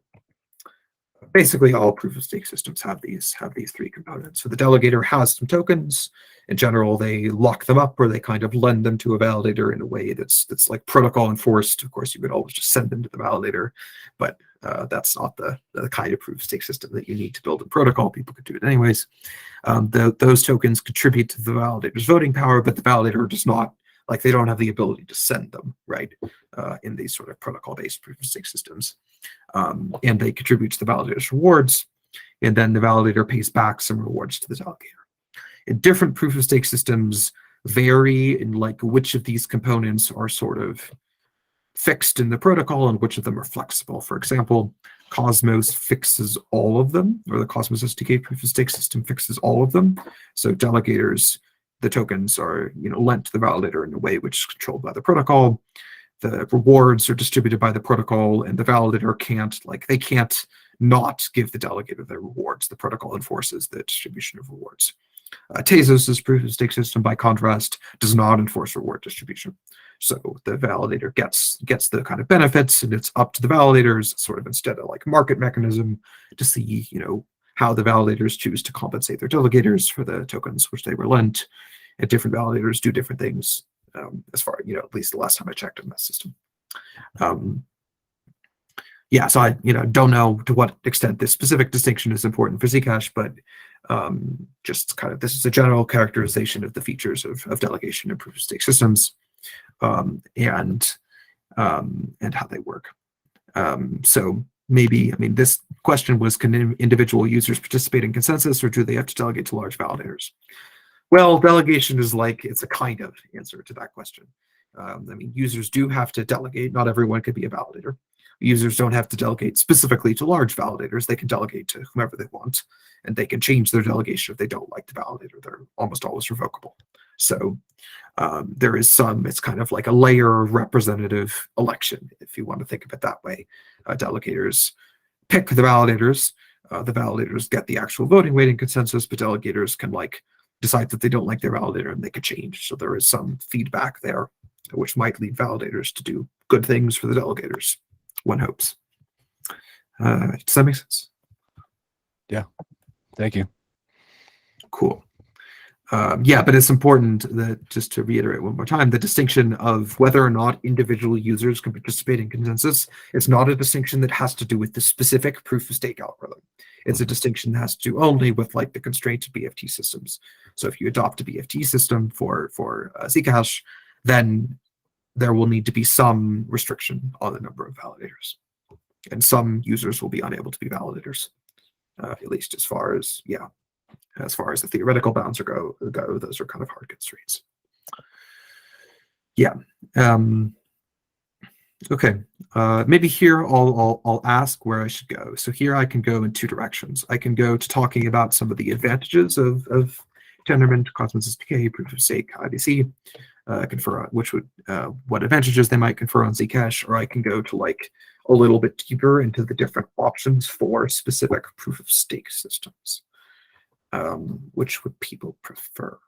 Basically, all proof of stake systems have these three components. So the delegator has some tokens. In general, they lock them up, or they kind of lend them to a validator in a way that's like protocol enforced. Of course, you could always just send them to the validator, but that's not the kind of proof of stake system that you need to build a protocol. People could do it anyways. Those tokens contribute to the validator's voting power, but the validator does not. Like, they don't have the ability to send them, right, in these sort of protocol-based proof of stake systems. And they contribute to the validator's rewards, and then the validator pays back some rewards to the delegator. And different proof of stake systems vary in like which of these components are sort of fixed in the protocol and which of them are flexible. For example, Cosmos fixes all of them, or the Cosmos SDK proof of stake system fixes all of them. So delegators, the tokens are lent to the validator in a way which is controlled by the protocol. The rewards are distributed by the protocol, and the validator can't not give the delegator their rewards. The protocol enforces the distribution of rewards. Tezos' proof of stake system, by contrast, does not enforce reward distribution. So the validator gets the kind of benefits, and it's up to the validators, sort of instead of like market mechanism, to see how the validators choose to compensate their delegators for the tokens which they were lent. And different validators do different things, as far at least the last time I checked on that system. So I don't know to what extent this specific distinction is important for Zcash, but just kind of this is a general characterization of the features of delegation and proof of stake systems, and how they work. So maybe, this question was, can individual users participate in consensus, or do they have to delegate to large validators? Well, delegation is it's a kind of answer to that question. Users do have to delegate. Not everyone could be a validator. Users don't have to delegate specifically to large validators. They can delegate to whomever they want, and they can change their delegation if they don't like the validator. They're almost always revocable. So there is it's kind of like a layer of representative election, if you want to think of it that way. Delegators pick the validators. The validators get the actual voting weight and consensus, but delegators can decide that they don't like their validator, and they could change. So there is some feedback there, which might lead validators to do good things for the delegators, one hopes. Does that make sense? Yeah. Thank you. Cool. But it's important that, just to reiterate one more time, the distinction of whether or not individual users can participate in consensus is not a distinction that has to do with the specific proof of stake algorithm. It's a distinction that has to do only with the constraints of BFT systems. So if you adopt a BFT system for Zcash, then there will need to be some restriction on the number of validators, and some users will be unable to be validators, at least as far as the theoretical bounds go, those are kind of hard constraints. Okay. Maybe here I'll ask where I should go. So here I can go in two directions. I can go to talking about some of the advantages of Tendermint, Cosmos SDK, proof of stake, IBC, what advantages they might confer on Zcash, or I can go to a little bit deeper into the different options for specific proof of stake systems. Which would people prefer?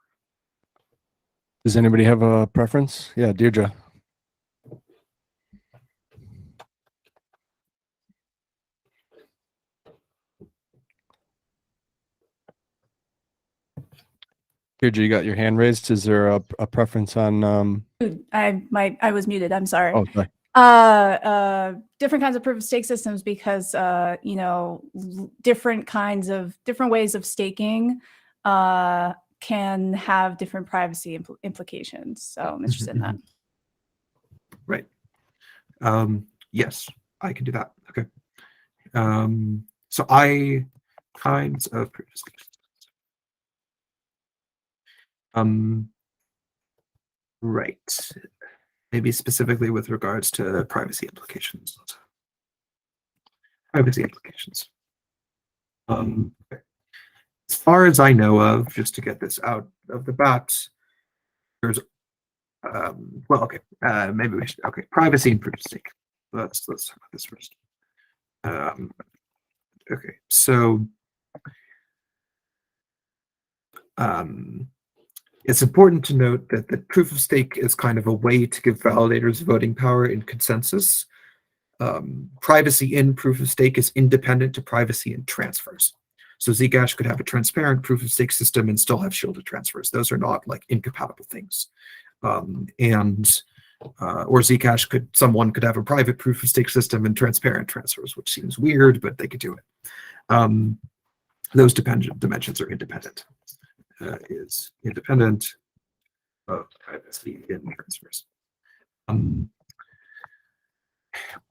Does anybody have a preference? Yeah, Deirdre. Deirdre, you got your hand raised. Is there a preference on? I was muted. I'm sorry. Oh, sorry. Different kinds of proof of stake systems because you know, different ways of staking can have different privacy implications. So I'm interested in that. Right. Yes, I can do that. Okay. So kinds of proof of stake. Right. Maybe specifically with regards to privacy implications. Privacy implications. As far as I know of, just to get this out of the bat, there's well, okay, maybe we should, okay, privacy and proof of stake. Let's talk about this first. Okay, so it's important to note that the proof of stake is kind of a way to give validators voting power in consensus. Privacy in proof of stake is independent to privacy in transfers. So Zcash could have a transparent proof of stake system and still have shielded transfers. Those are not like incompatible things. Or Zcash someone could have a private proof of stake system and transparent transfers, which seems weird, but they could do it. Those dimensions are independent. Is independent of privacy in transfers.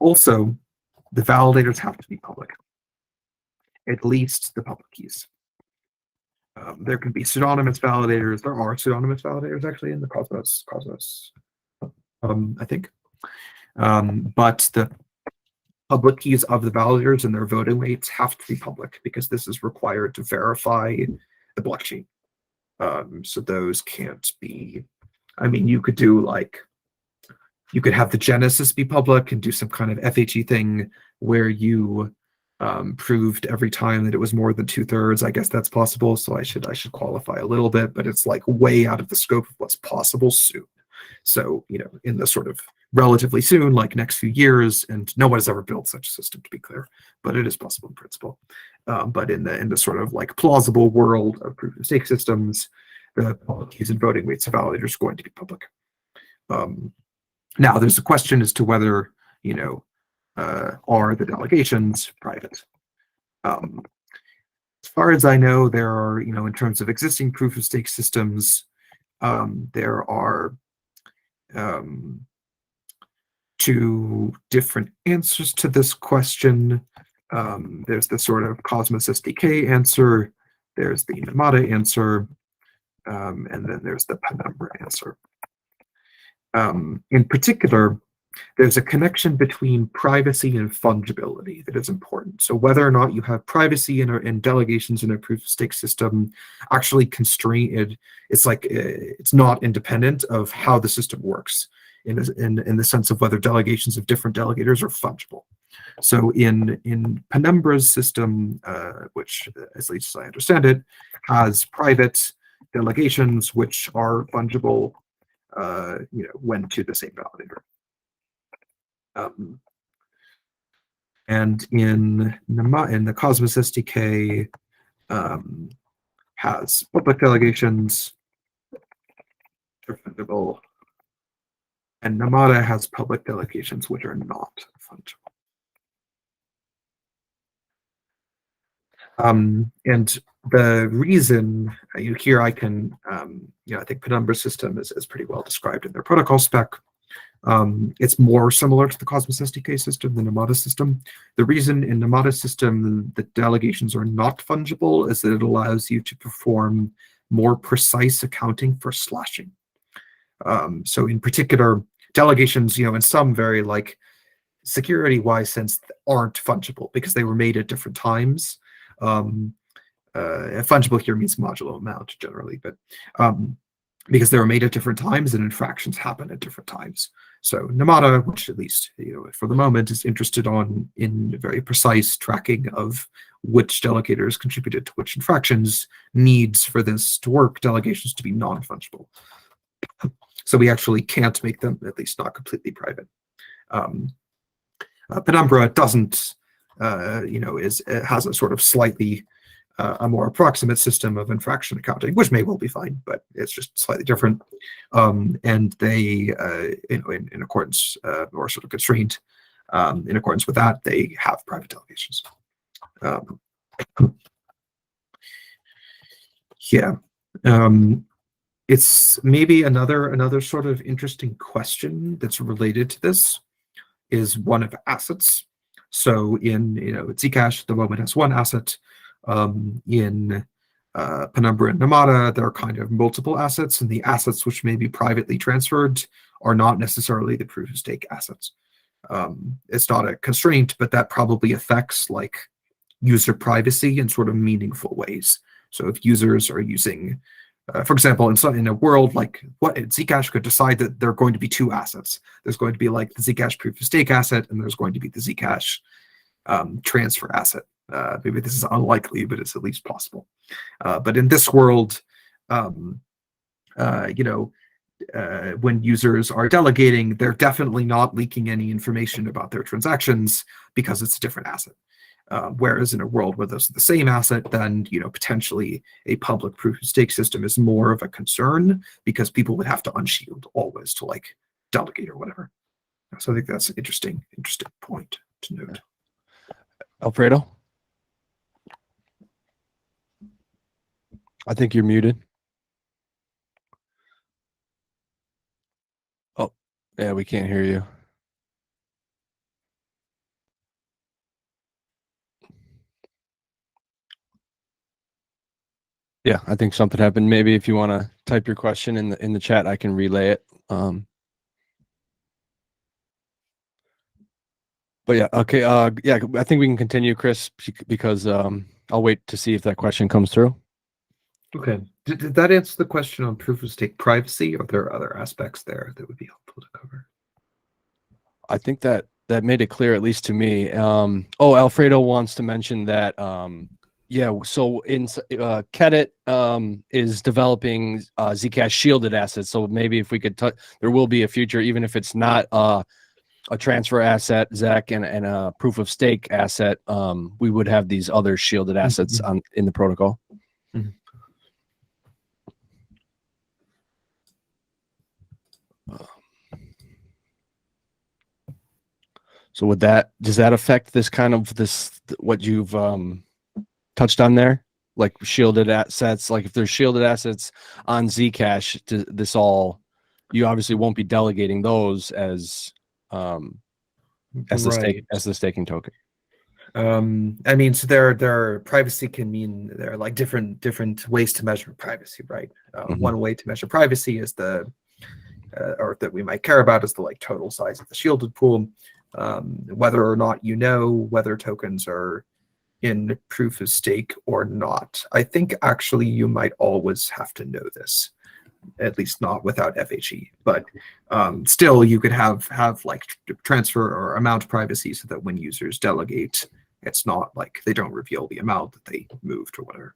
Also, the validators have to be public, at least the public keys. There can be pseudonymous validators. There are pseudonymous validators actually in the Cosmos, I think. But the public keys of the validators and their voting weights have to be public because this is required to verify the blockchain. So those can't be, I mean, you could do like, you could have the Genesis be public and do some kind of FHE thing where you proved every time that it was more than 2/3. I guess that's possible. So I should qualify a little bit, but it's like way out of the scope of what's possible soon. So, you know, in the sort of relatively soon, like next few years, and no one has ever built such a system, to be clear, but it is possible in principle. But in the sort of like plausible world of proof of stake systems, the public keys and voting weights of validators are going to be public. Now, there's a question as to whether, you know, are the delegations private? As far as I know, there are, you know, in terms of existing proof of stake systems, there are two different answers to this question. There's the sort of Cosmos SDK answer, there's the Namada answer, and then there's the Penumbra answer. In particular, there's a connection between privacy and fungibility that is important. So whether or not you have privacy in delegations in a proof of stake system actually constrained, it's like it's not independent of how the system works in the sense of whether delegations of different delegators are fungible. So in Penumbra's system, which at least as I understand it, has private delegations which are fungible, you know, when to the same validator. And in the Cosmos SDK has public delegations, which are fungible, and Namada has public delegations which are not fungible. And the reason here I can, you know, I think Penumbra's system is pretty well described in their protocol spec. It's more similar to the Cosmos SDK system than Namada system. The reason in Namada system the delegations are not fungible is that it allows you to perform more precise accounting for slashing. So in particular, delegations, you know, in some very like security-wise sense aren't fungible because they were made at different times. Fungible here means modulo amount generally, but because they were made at different times and infractions happen at different times. So Namada, which at least for the moment is interested in very precise tracking of which delegators contributed to which infractions, needs for this to work delegations to be non-fungible. So we actually can't make them, at least not completely private. Penumbra doesn't, it has a sort of slightly a more approximate system of infraction accounting, which may well be fine, but it's just slightly different. And they, in accordance or sort of constrained, in accordance with that, they have private delegations. It's maybe another sort of interesting question that's related to this is one of assets. So in Zcash, the moment has one asset. In Penumbra and Namada, there are kind of multiple assets, and the assets which may be privately transferred are not necessarily the proof of stake assets. It's not a constraint, but that probably affects like user privacy in sort of meaningful ways. So if users are using, for example, in a world like what Zcash could decide that there are going to be two assets. There's going to be like the Zcash proof of stake asset, and there's going to be the Zcash transfer asset. Maybe this is unlikely, but it's at least possible. But in this world, when users are delegating, they're definitely not leaking any information about their transactions because it's a different asset. Whereas in a world where those are the same asset, then potentially a public proof of stake system is more of a concern because people would have to unshield always to like delegate or whatever. So I think that's an interesting point to note. Alfredo, I think you're muted. Oh, yeah, we can't hear you. Yeah, I think something happened. Maybe if you want to type your question in the chat, I can relay it. But yeah, okay. Yeah, I think we can continue, Chris, because I'll wait to see if that question comes through. Okay. Did that answer the question on proof of stake privacy, or there are other aspects there that would be helpful to cover? I think that made it clear, at least to me. Alfredo wants to mention that. Yeah, so in Kedit is developing Zcash shielded assets. So maybe if we could, there will be a future, even if it's not a transfer asset, Zach, and a proof of stake asset, we would have these other shielded assets in the protocol. Mm-hmm. So does that affect this kind of what you've touched on there, like shielded assets? Like if there's shielded assets on Zcash, you obviously won't be delegating those as the staking token. I mean, so their privacy can mean there are like different ways to measure privacy, right? One way to measure privacy is or that we might care about is the like total size of the shielded pool, whether or not whether tokens are in proof of stake or not. I think actually you might always have to know this, at least not without FHE, but still you could have like transfer or amount privacy so that when users delegate, it's not like they don't reveal the amount that they moved or whatever.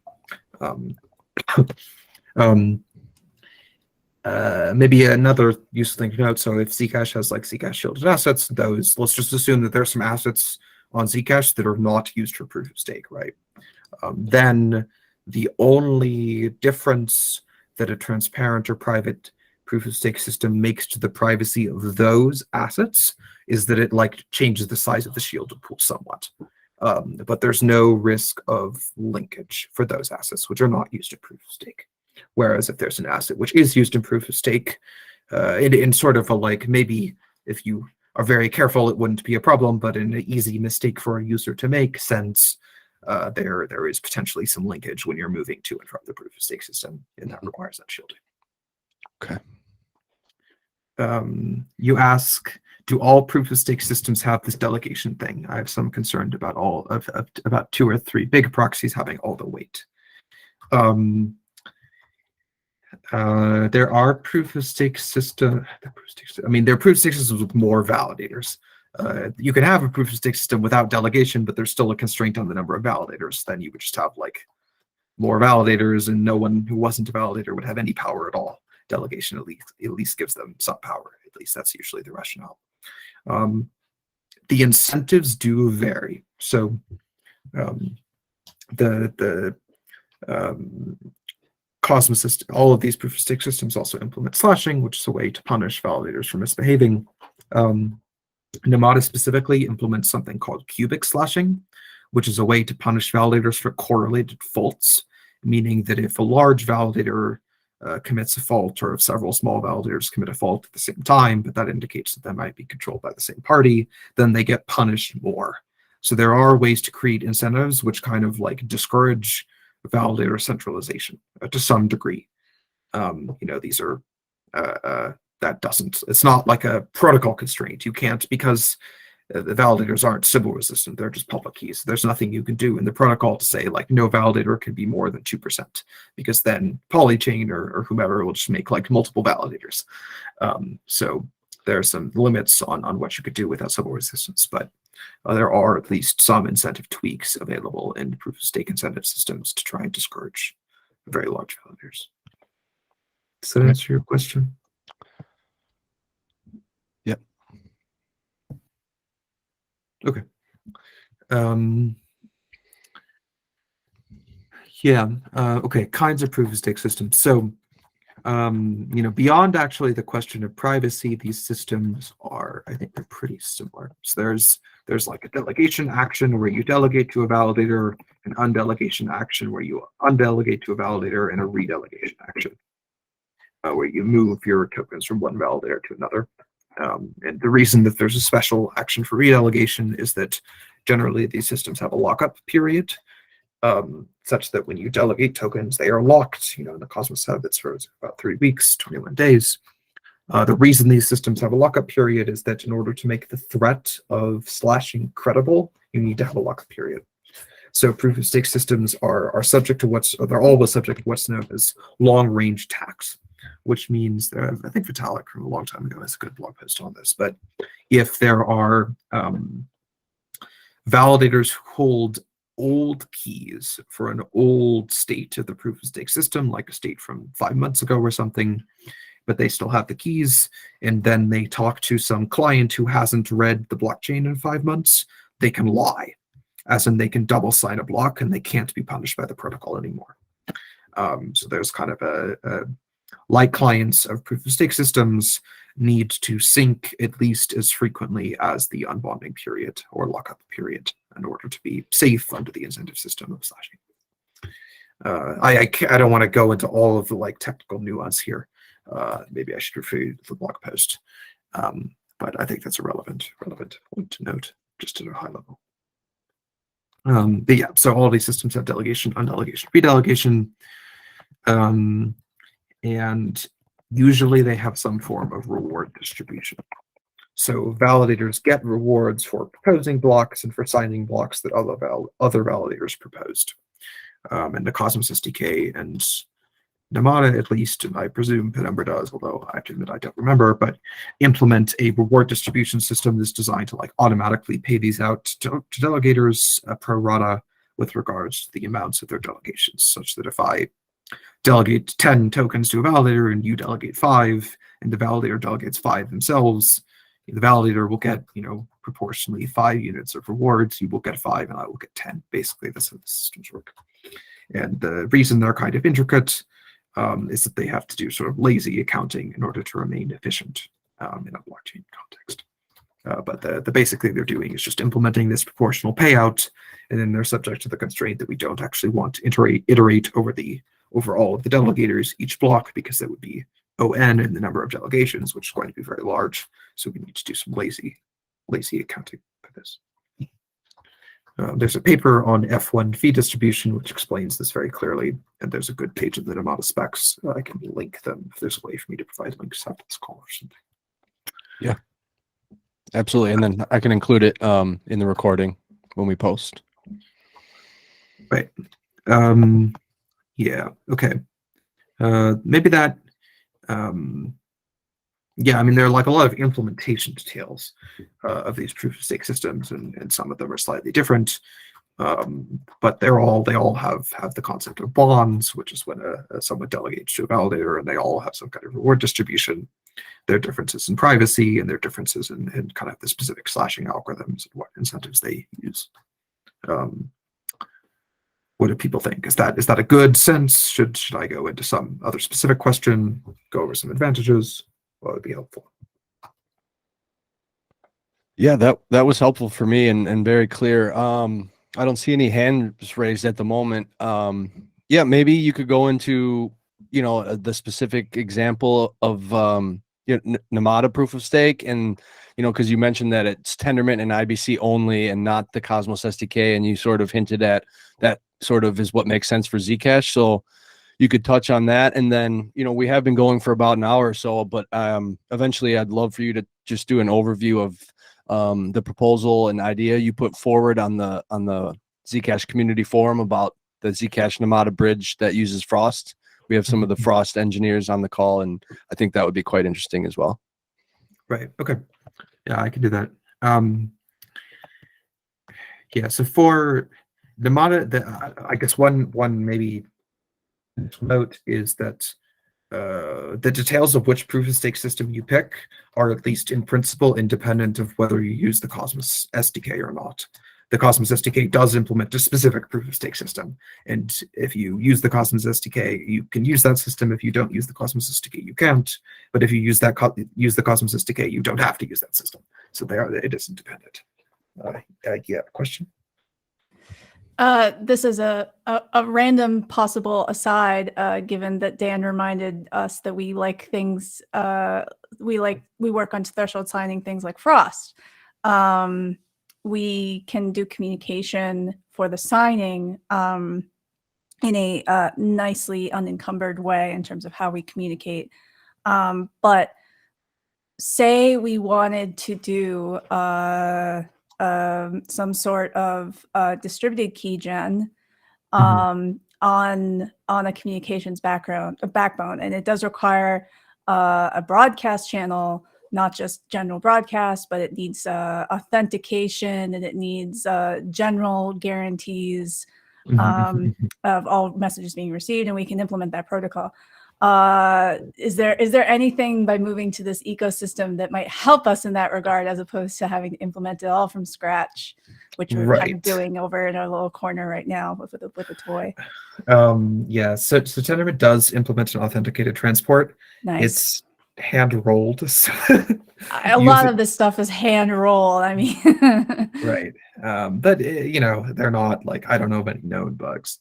Maybe another useful thing to note, so if Zcash has like Zcash shielded assets, let's just assume that there's some assets on Zcash that are not used for proof of stake, right? Then the only difference that a transparent or private proof of stake system makes to the privacy of those assets is that it like changes the size of the shielded pool somewhat. But there's no risk of linkage for those assets which are not used in proof of stake. Whereas if there's an asset which is used in proof of stake, in sort of a like, maybe if you are very careful, it wouldn't be a problem, but an easy mistake for a user to make, since there is potentially some linkage when you're moving to and from the proof of stake system, and that requires that shielding. Okay. You ask, do all proof of stake systems have this delegation thing? I have some concern about about 2 or 3 big proxies having all the weight. There are proof of stake system. I mean, there are proof of stake systems with more validators. You can have a proof of stake system without delegation, but there's still a constraint on the number of validators. Then you would just have like more validators, and no one who wasn't a validator would have any power at all. Delegation at least gives them some power. At least that's usually the rationale. The incentives do vary. So the Cosmos system, all of these proof of stake systems also implement slashing, which is a way to punish validators for misbehaving. Namada specifically implements something called cubic slashing, which is a way to punish validators for correlated faults, meaning that if a large validator commits a fault, or if several small validators commit a fault at the same time, but that indicates that they might be controlled by the same party, then they get punished more. So there are ways to create incentives which kind of like discourage validator centralization to some degree. These are it's not like a protocol constraint. You can't, because the validators aren't Sybil resistant, they're just public keys. There's nothing you can do in the protocol to say like no validator can be more than 2%, because then Polychain or whomever will just make like multiple validators. So there are some limits on what you could do without Sybil resistance, but there are at least some incentive tweaks available in proof of stake incentive systems to try and discourage very large validators. Does that answer your question? Yep. Okay. Okay, kinds of proof of stake systems. So beyond actually the question of privacy, these systems are, I think they're pretty similar. So there's like a delegation action where you delegate to a validator, an undelegation action where you undelegate to a validator, and a redelegation action where you move your tokens from one validator to another. And the reason that there's a special action for redelegation is that generally these systems have a lockup period, such that when you delegate tokens, they are locked. In the Cosmos Hub, it's for about 3 weeks, 21 days. The reason these systems have a lockup period is that in order to make the threat of slashing credible, you need to have a lockup period. So proof of stake systems are subject to they're always subject to what's known as long-range attacks, which means that, I think Vitalik from a long time ago has a good blog post on this, but if there are validators who hold old keys for an old state of the proof of stake system, like a state from 5 months ago or something, but they still have the keys, and then they talk to some client who hasn't read the blockchain in 5 months, they can lie, as in they can double sign a block and they can't be punished by the protocol anymore. So there's kind of a like clients of proof of stake systems need to sync at least as frequently as the unbonding period or lockup period in order to be safe under the incentive system of slashing. I don't want to go into all of the like technical nuance here. Maybe I should refer you to the blog post, but I think that's a relevant point to note, just at a high level. But yeah, so all these systems have delegation, undelegation, redelegation, and usually they have some form of reward distribution. So validators get rewards for proposing blocks and for signing blocks that other validators proposed. And the Cosmos SDK and Namada, at least, and I presume Penumbra does, although I have to admit I don't remember, but implement a reward distribution system that's designed to like automatically pay these out to delegators pro rata with regards to the amounts of their delegations, such that if I delegate 10 tokens to a validator and you delegate 5, and the validator delegates 5 themselves, the validator will get, proportionally 5 units of rewards. You will get 5 and I will get 10. Basically, that's how the systems work. And the reason they're kind of intricate is that they have to do sort of lazy accounting in order to remain efficient in a blockchain context. But the basic thing they're doing is just implementing this proportional payout, and then they're subject to the constraint that we don't actually want to iterate over all of the delegators each block, because that would be ON in the number of delegations, which is going to be very large. So we need to do some lazy accounting for this. There's a paper on F1 fee distribution which explains this very clearly, and there's a good page of the Namada specs. I can link them if there's a way for me to provide links after this call or something. Yeah, absolutely. And then I can include it in the recording when we post. Right. Yeah. Okay. maybe that, yeah, I mean, there are like a lot of implementation details of these proof of stake systems, and some of them are slightly different. But they all have the concept of bonds, which is when someone delegates to a validator, and they all have some kind of reward distribution. There are differences in privacy, and there are differences in kind of the specific slashing algorithms and what incentives they use. What do people think? Is that a good sense? Should I go into some other specific question? Go over some advantages? What would be helpful? Yeah, that was helpful for me and very clear. I don't see any hands raised at the moment. Yeah, maybe you could go into, the specific example of Namada proof of stake, and because you mentioned that it's Tendermint and IBC only and not the Cosmos SDK, and you sort of hinted at that sort of is what makes sense for Zcash. So you could touch on that, and then we have been going for about an hour or so, but eventually I'd love for you to just do an overview of the proposal and idea you put forward on the Zcash community forum about the Zcash Namada bridge that uses Frost. We have some of the Frost engineers on the call, and I think that would be quite interesting as well. Right. Okay. Yeah, I can do that. Yeah. So for Namada, I guess one maybe note is that the details of which proof of stake system you pick are, at least in principle, independent of whether you use the Cosmos SDK or not. The Cosmos SDK does implement a specific proof of stake system, and if you use the Cosmos SDK, you can use that system. If you don't use the Cosmos SDK, you can't. But if you use the Cosmos SDK, you don't have to use that system. So it is independent. Yeah, question? This is a random possible aside, given that Dan reminded us that we like things, we work on threshold signing things like Frost. We can do communication for the signing in a nicely unencumbered way in terms of how we communicate. But say we wanted to do some sort of distributed key gen on a communications backbone, and it does require a broadcast channel, not just general broadcast, but it needs authentication, and it needs general guarantees of all messages being received, and we can implement that protocol. Is there anything by moving to this ecosystem that might help us in that regard, as opposed to having to implement it all from scratch, which we're kind of doing over in our little corner right now with a toy? Yeah, so Tendermint does implement an authenticated transport. Nice. It's hand rolled. So a lot of this stuff is hand rolled. I mean, right. But they're not like, I don't know of any known bugs.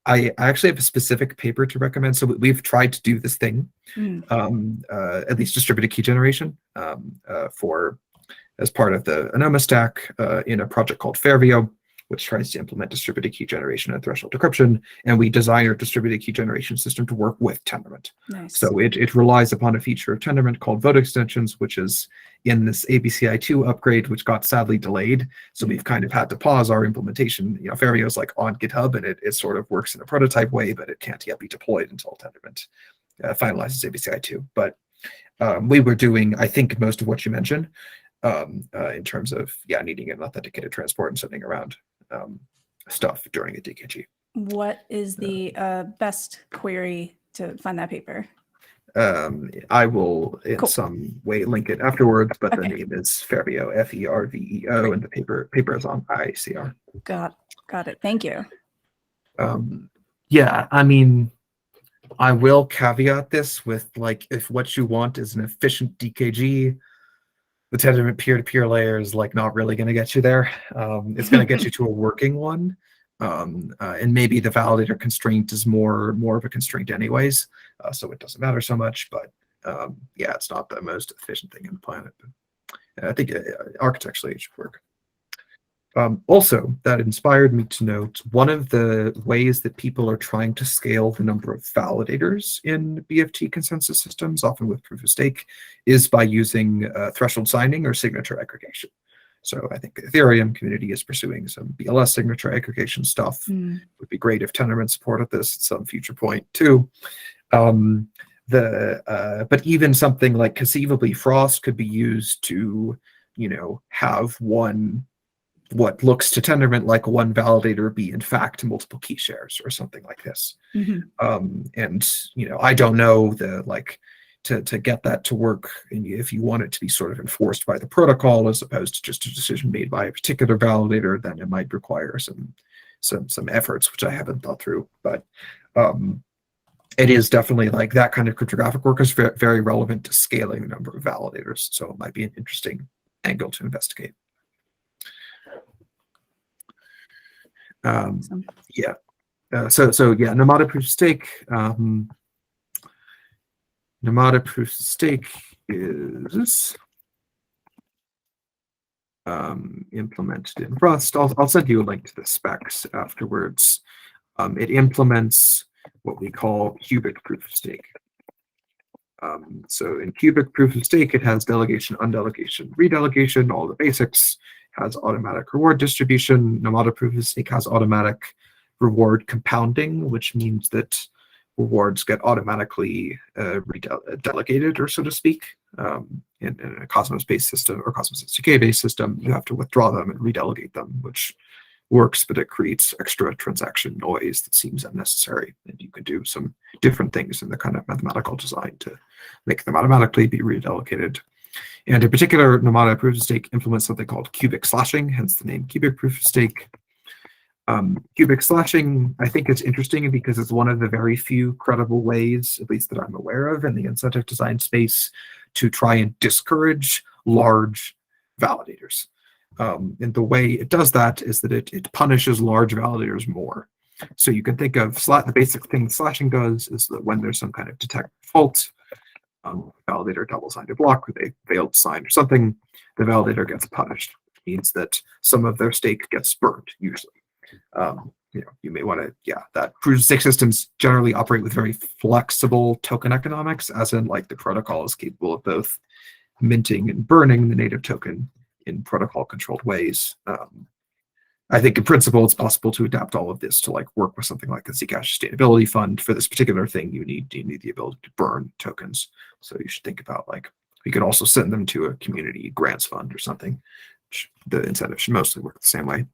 I actually have a specific paper to recommend. So we've tried to do this thing, at least distributed key generation, as part of the Anoma stack in a project called Fairvio, which tries to implement distributed key generation and threshold decryption. And we design our distributed key generation system to work with Tendermint. Nice. So it relies upon a feature of Tendermint called vote extensions, which is in this ABCI2 upgrade, which got sadly delayed. So we've kind of had to pause our implementation. Fairvio is like on GitHub, and it sort of works in a prototype way, but it can't yet be deployed until Tendermint finalizes ABCI2. But we were doing, I think, most of what you mentioned in terms of needing an authenticated transport and sending around stuff during a DKG. What is the best query to find that paper? I will in some way link it afterwards, but the name is Fairvio, Ferveo, and the paper is on ICR. Got it. Thank you. Yeah, I mean, I will caveat this with, like, if what you want is an efficient DKG, the Tendermint peer-to-peer layer is like not really going to get you there. It's going to get you to a working one, and maybe the validator constraint is more of a constraint anyways, so it doesn't matter so much. But it's not the most efficient thing on the planet. But I think architecturally it should work. Also, that inspired me to note one of the ways that people are trying to scale the number of validators in BFT consensus systems, often with proof of stake, is by using threshold signing or signature aggregation. So I think the Ethereum community is pursuing some BLS signature aggregation stuff. It would be great if Tendermint supported this at some future point too. But even something like conceivably Frost could be used to, have what looks to Tendermint like one validator be in fact multiple key shares or something like this. And I don't know to get that to work, and if you want it to be sort of enforced by the protocol as opposed to just a decision made by a particular validator, then it might require some efforts, which I haven't thought through. But it is definitely like that kind of cryptographic work is very relevant to scaling the number of validators. So it might be an interesting angle to investigate. Yeah. So yeah, Namada proof of stake. Namada proof of stake is implemented in Rust. I'll send you a link to the specs afterwards. It implements what we call cubic proof of stake. So in cubic proof of stake, it has delegation, undelegation, redelegation, all the basics, has automatic reward distribution. Namada proof of stake has automatic reward compounding, which means that rewards get automatically delegated, or so to speak. In a Cosmos-based system or Cosmos SDK-based system, you have to withdraw them and redelegate them, which works, but it creates extra transaction noise that seems unnecessary. And you can do some different things in the kind of mathematical design to make them automatically be redelegated. And in particular, Namada proof of stake implements something called cubic slashing, hence the name cubic proof of stake. Cubic slashing, I think, is interesting because it's one of the very few credible ways, at least that I'm aware of, in the incentive design space to try and discourage large validators. And the way it does that is that it punishes large validators more. So you can think of the basic thing slashing does is that when there's some kind of detect fault, validator double-signed a block, or they failed to sign or something, the validator gets punished, which means that some of their stake gets burned, usually. You may want to, that proof of stake systems generally operate with very flexible token economics, as in like the protocol is capable of both minting and burning the native token in protocol controlled ways. I think in principle, it's possible to adapt all of this to like work with something like the Zcash sustainability fund. For this particular thing, you need the ability to burn tokens. So you should think about like, we could also send them to a community grants fund or something. The incentive should mostly work the same way.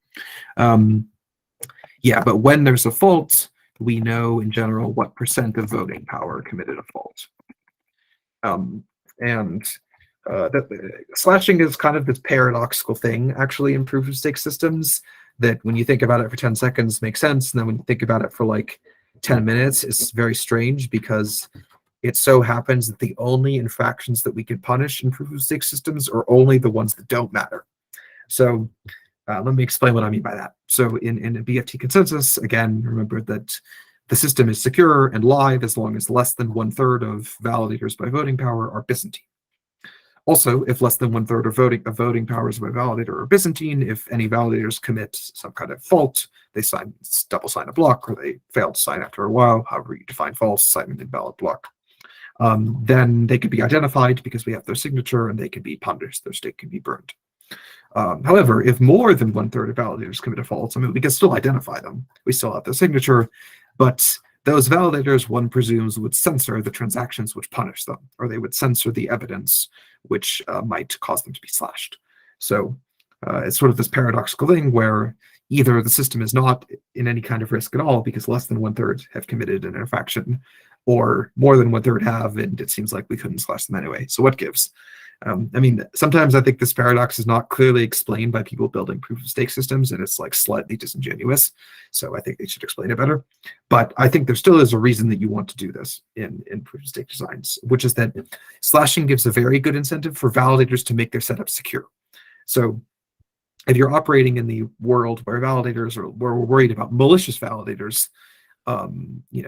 Yeah, but when there's a fault, we know in general what % of voting power committed a fault. Slashing is kind of this paradoxical thing, actually, in proof of stake systems, that when you think about it for 10 seconds makes sense, and then when you think about it for like 10 minutes, it's very strange, because it so happens that the only infractions that we can punish in proof of stake systems are only the ones that don't matter. So let me explain what I mean by that. So in a BFT consensus, again, remember that the system is secure and live as long as less than 1/3 of validators by voting power are Byzantine. Also, if less than 1/3 of voting powers by validator are Byzantine, if any validators commit some kind of fault, they double sign a block, or they fail to sign after a while, however you define false, sign an invalid block, then they could be identified because we have their signature, and they can be punished, their stake can be burned. However, if more than 1/3 of validators commit a fault, I mean, we can still identify them. We still have their signature, but those validators, one presumes, would censor the transactions which punish them, or they would censor the evidence which might cause them to be slashed. So it's sort of this paradoxical thing where either the system is not in any kind of risk at all because less than 1/3 have committed an infraction, or more than 1/3 have, and it seems like we couldn't slash them anyway. So what gives? I mean, sometimes I think this paradox is not clearly explained by people building proof of stake systems, and it's like slightly disingenuous. So I think they should explain it better. But I think there still is a reason that you want to do this in proof of stake designs, which is that slashing gives a very good incentive for validators to make their setup secure. So if you're operating in the world where validators are, where we're worried about malicious validators,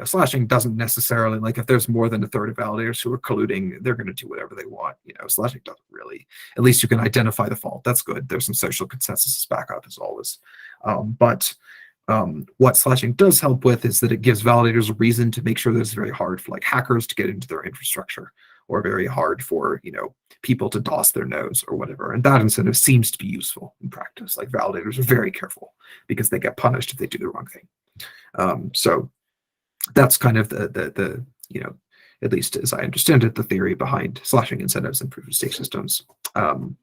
slashing doesn't necessarily, like, if there's more than 1/3 of validators who are colluding, they're going to do whatever they want. Slashing doesn't really, at least you can identify the fault. That's good. There's some social consensus backup as always. But what slashing does help with is that it gives validators a reason to make sure that it's very hard for like hackers to get into their infrastructure, or very hard for, people to DOS their nose or whatever. And that incentive seems to be useful in practice. Like validators are very careful because they get punished if they do the wrong thing. So that's kind of the at least as I understand it, the theory behind slashing incentives in proof of stake systems. And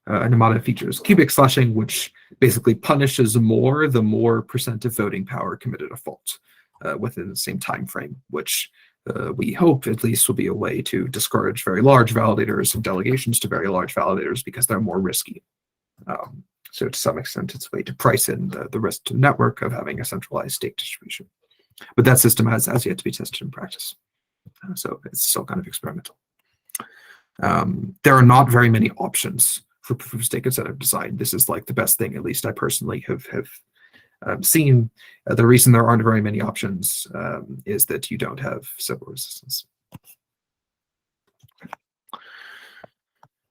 Namada features cubic slashing, which basically punishes more the more percent of voting power committed a fault within the same time frame, which we hope at least will be a way to discourage very large validators and delegations to very large validators because they're more risky. So to some extent, it's a way to price in the risk to the network of having a centralized stake distribution. But that system has yet to be tested in practice. So it's still kind of experimental. There are not very many options for proof of stake incentive design. This is like the best thing, at least I personally have seen. The reason there aren't very many options is that you don't have civil resistance.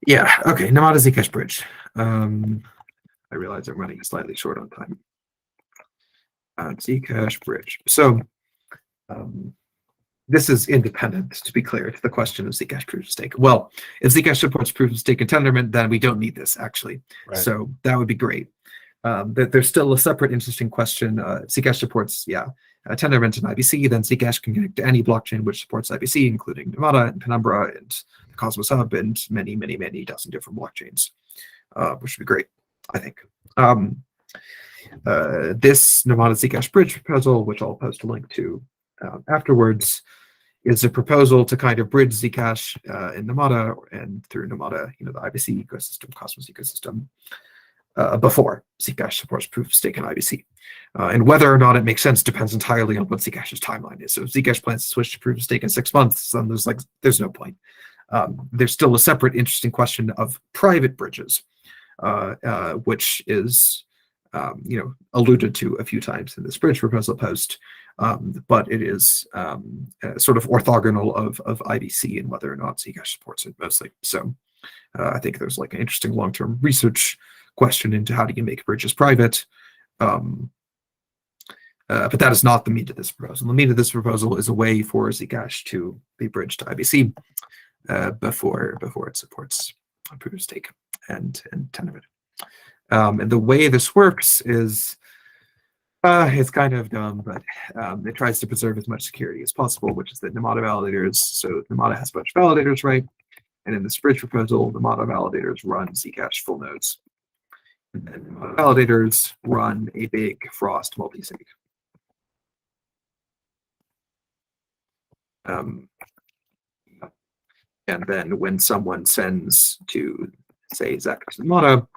Yeah, okay, Namada Zcash bridge. I realize I'm running slightly short on time. Zcash bridge. So this is independent, to be clear, to the question of Zcash proof of stake. Well, if Zcash supports proof of stake and Tendermint, then we don't need this, actually. Right. So that would be great. There's still a separate interesting question. Zcash supports, Tendermint and IBC, then Zcash can connect to any blockchain which supports IBC, including Namada and Penumbra and the Cosmos Hub and many, many, many dozen different blockchains, which would be great, I think. This Namada Zcash bridge proposal, which I'll post a link to afterwards, is a proposal to kind of bridge Zcash in Namada and through Namada, the IBC ecosystem, Cosmos ecosystem, before Zcash supports proof of stake in IBC. And whether or not it makes sense depends entirely on what Zcash's timeline is. So if Zcash plans to switch to proof of stake in 6 months, then there's no point. There's still a separate interesting question of private bridges, which is alluded to a few times in this bridge proposal post, but it is sort of orthogonal of IBC and whether or not Zcash supports it mostly. So I think there's like an interesting long-term research question into how do you make bridges private, but that is not the meat of this proposal. The meat of this proposal is a way for Zcash to be bridged to IBC before it supports proof of stake and Tendermint. And the way this works is it's kind of dumb, but it tries to preserve as much security as possible, which is that Namada validators, so Namada has a bunch of validators, right? And in this bridge proposal, Namada validators run Zcash full nodes. And then Namada validators run a big Frost multisig. And then when someone sends to, say, Zach to Namada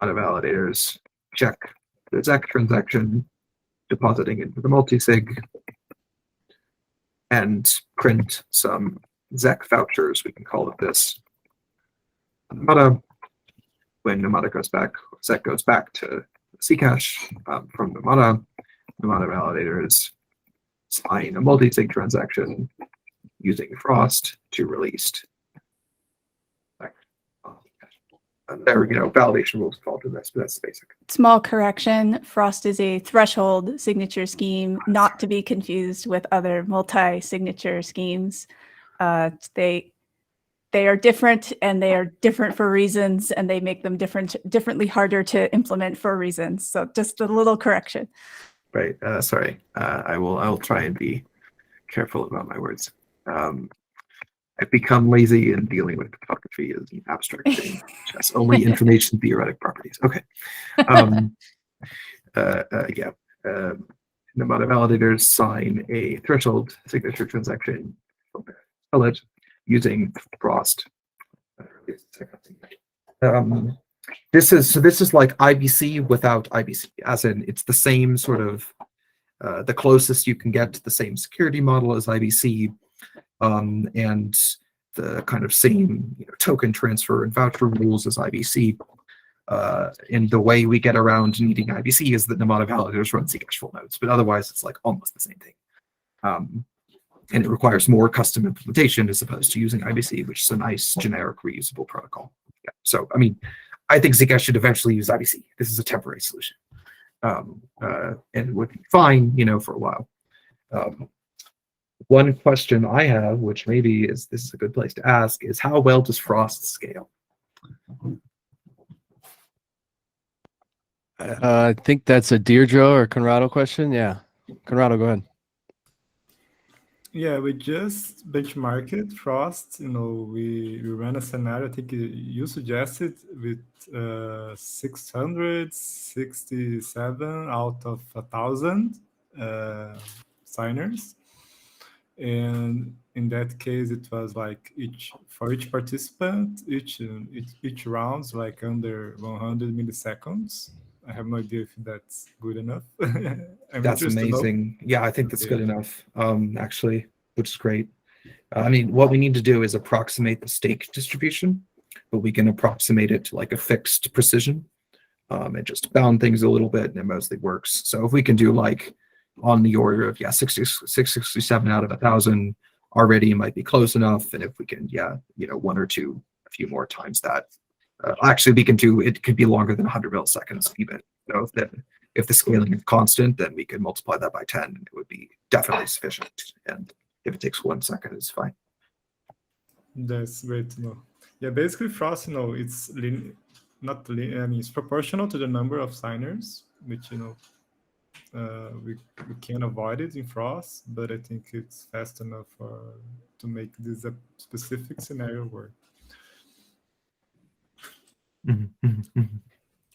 validators check the Zach transaction, depositing into the multisig, and print some Zach vouchers, we can call it this. Namada, when Namada goes back, Zach goes back to Zcash from Namada validators sign a multisig transaction using Frost to release. There, validation rules involved in this, but that's the basic. Small correction, Frost is a threshold signature scheme, not to be confused with other multi-signature schemes. They are different, and they are different for reasons, and they make them differently harder to implement for reasons. So just a little correction. Right, sorry. I will try and be careful about my words. I've become lazy in dealing with cryptography as an abstract thing, which has only information theoretic properties. Okay. Namada validators sign a threshold signature transaction using Frost. This is like IBC without IBC, as in it's the same sort of the closest you can get to the same security model as IBC. And the kind of same token transfer and voucher rules as IBC. And the way we get around needing IBC is that Namada validators run Zcash full nodes, but otherwise it's like almost the same thing. And it requires more custom implementation as opposed to using IBC, which is a nice generic reusable protocol. Yeah. So, I mean, I think Zcash should eventually use IBC. This is a temporary solution. And it would be fine, for a while. One question I have, which maybe is this is a good place to ask, is how well does Frost scale? I think that's a Deirdre or Conrado question. Yeah, Conrado, go ahead. Yeah, we just benchmarked Frost. We ran a scenario. I think you suggested with 667 out of 1,000 signers, and in that case, it was like for each participant, each round's like under 100 milliseconds. I have no idea if that's good enough. That's amazing. Yeah, I think that's good enough, actually, which is great. I mean, what we need to do is approximate the stake distribution, but we can approximate it to like a fixed precision and just bound things a little bit, and it mostly works. So if we can do like on the order of 667 out of 1,000 already might be close enough. And if we can, one or two, a few more times that. Actually, we can do it. Could be longer than 100 milliseconds even. So if the scaling is constant, then we can multiply that by 10, and it would be definitely sufficient. And if it takes 1 second, it's fine. That's great to know. Yeah, basically Frost, it's it's proportional to the number of signers, which we can avoid it in Frost, but I think it's fast enough to make this a specific scenario work.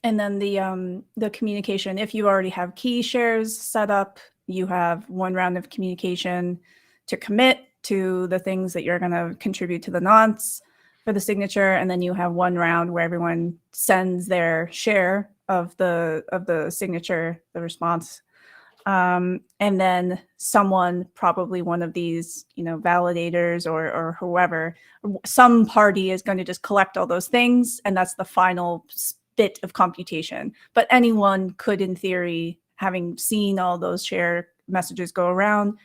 And then the communication, if you already have key shares set up, you have one round of communication to commit to the things that you're going to contribute to the nonce for the signature, and then you have one round where everyone sends their share of the signature, the response. And then someone, probably one of these, validators or whoever, some party is going to just collect all those things, and that's the final bit of computation. But anyone could, in theory, having seen all those share messages go around,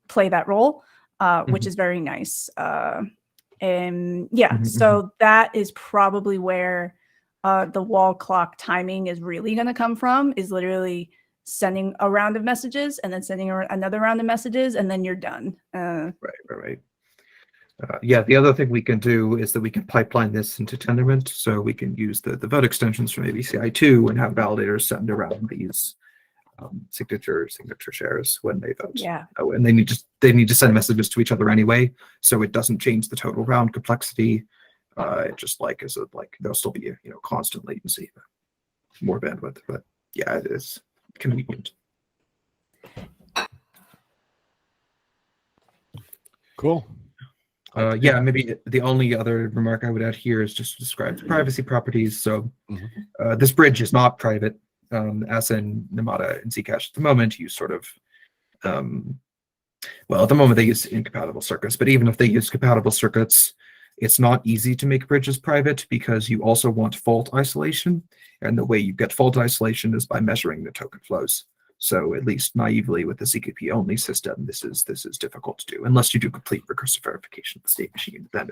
play that role, which is very nice. And yeah, so that is probably where the wall clock timing is really going to come from, is literally sending a round of messages and then sending another round of messages, and then you're done. Right. Yeah, the other thing we can do is that we can pipeline this into Tendermint, so we can use the vote extensions from ABCI2 and have validators send around these signature shares when they vote. Yeah. And they need to send messages to each other anyway, so it doesn't change the total round complexity. It just there'll still be constant latency, more bandwidth, but yeah, it is convenient. Cool. Yeah, maybe the only other remark I would add here is just to describe the privacy properties. So this bridge is not private, as in Namada and Zcash at the moment. You sort of, at the moment they use incompatible circuits, but even if they use compatible circuits, it's not easy to make bridges private because you also want fault isolation. And the way you get fault isolation is by measuring the token flows. So at least naively with the ZKP only system, this is difficult to do unless you do complete recursive verification of the state machine. Then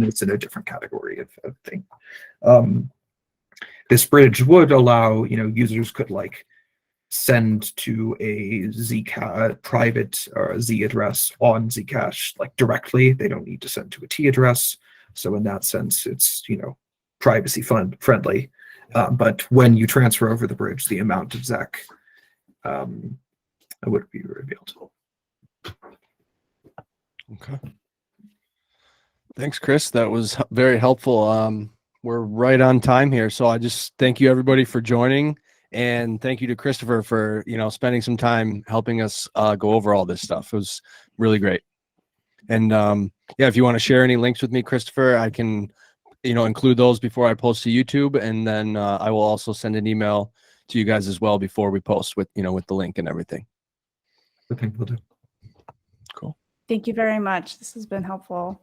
it's in a different category of thing. This bridge would allow users could send to a Zcash private or Z address on Zcash directly. They don't need to send to a T address. So in that sense, it's privacy friendly. But when you transfer over the bridge, the amount of ZEC would be revealed. Okay. Thanks, Chris. That was very helpful. We're right on time here, so I just thank you everybody for joining, and thank you to Christopher for spending some time helping us go over all this stuff. It was really great. And yeah, if you want to share any links with me, Christopher, I can include those before I post to YouTube, and then I will also send an email to you guys as well before we post with with the link and everything. I think we'll do. Cool. Thank you very much. This has been helpful.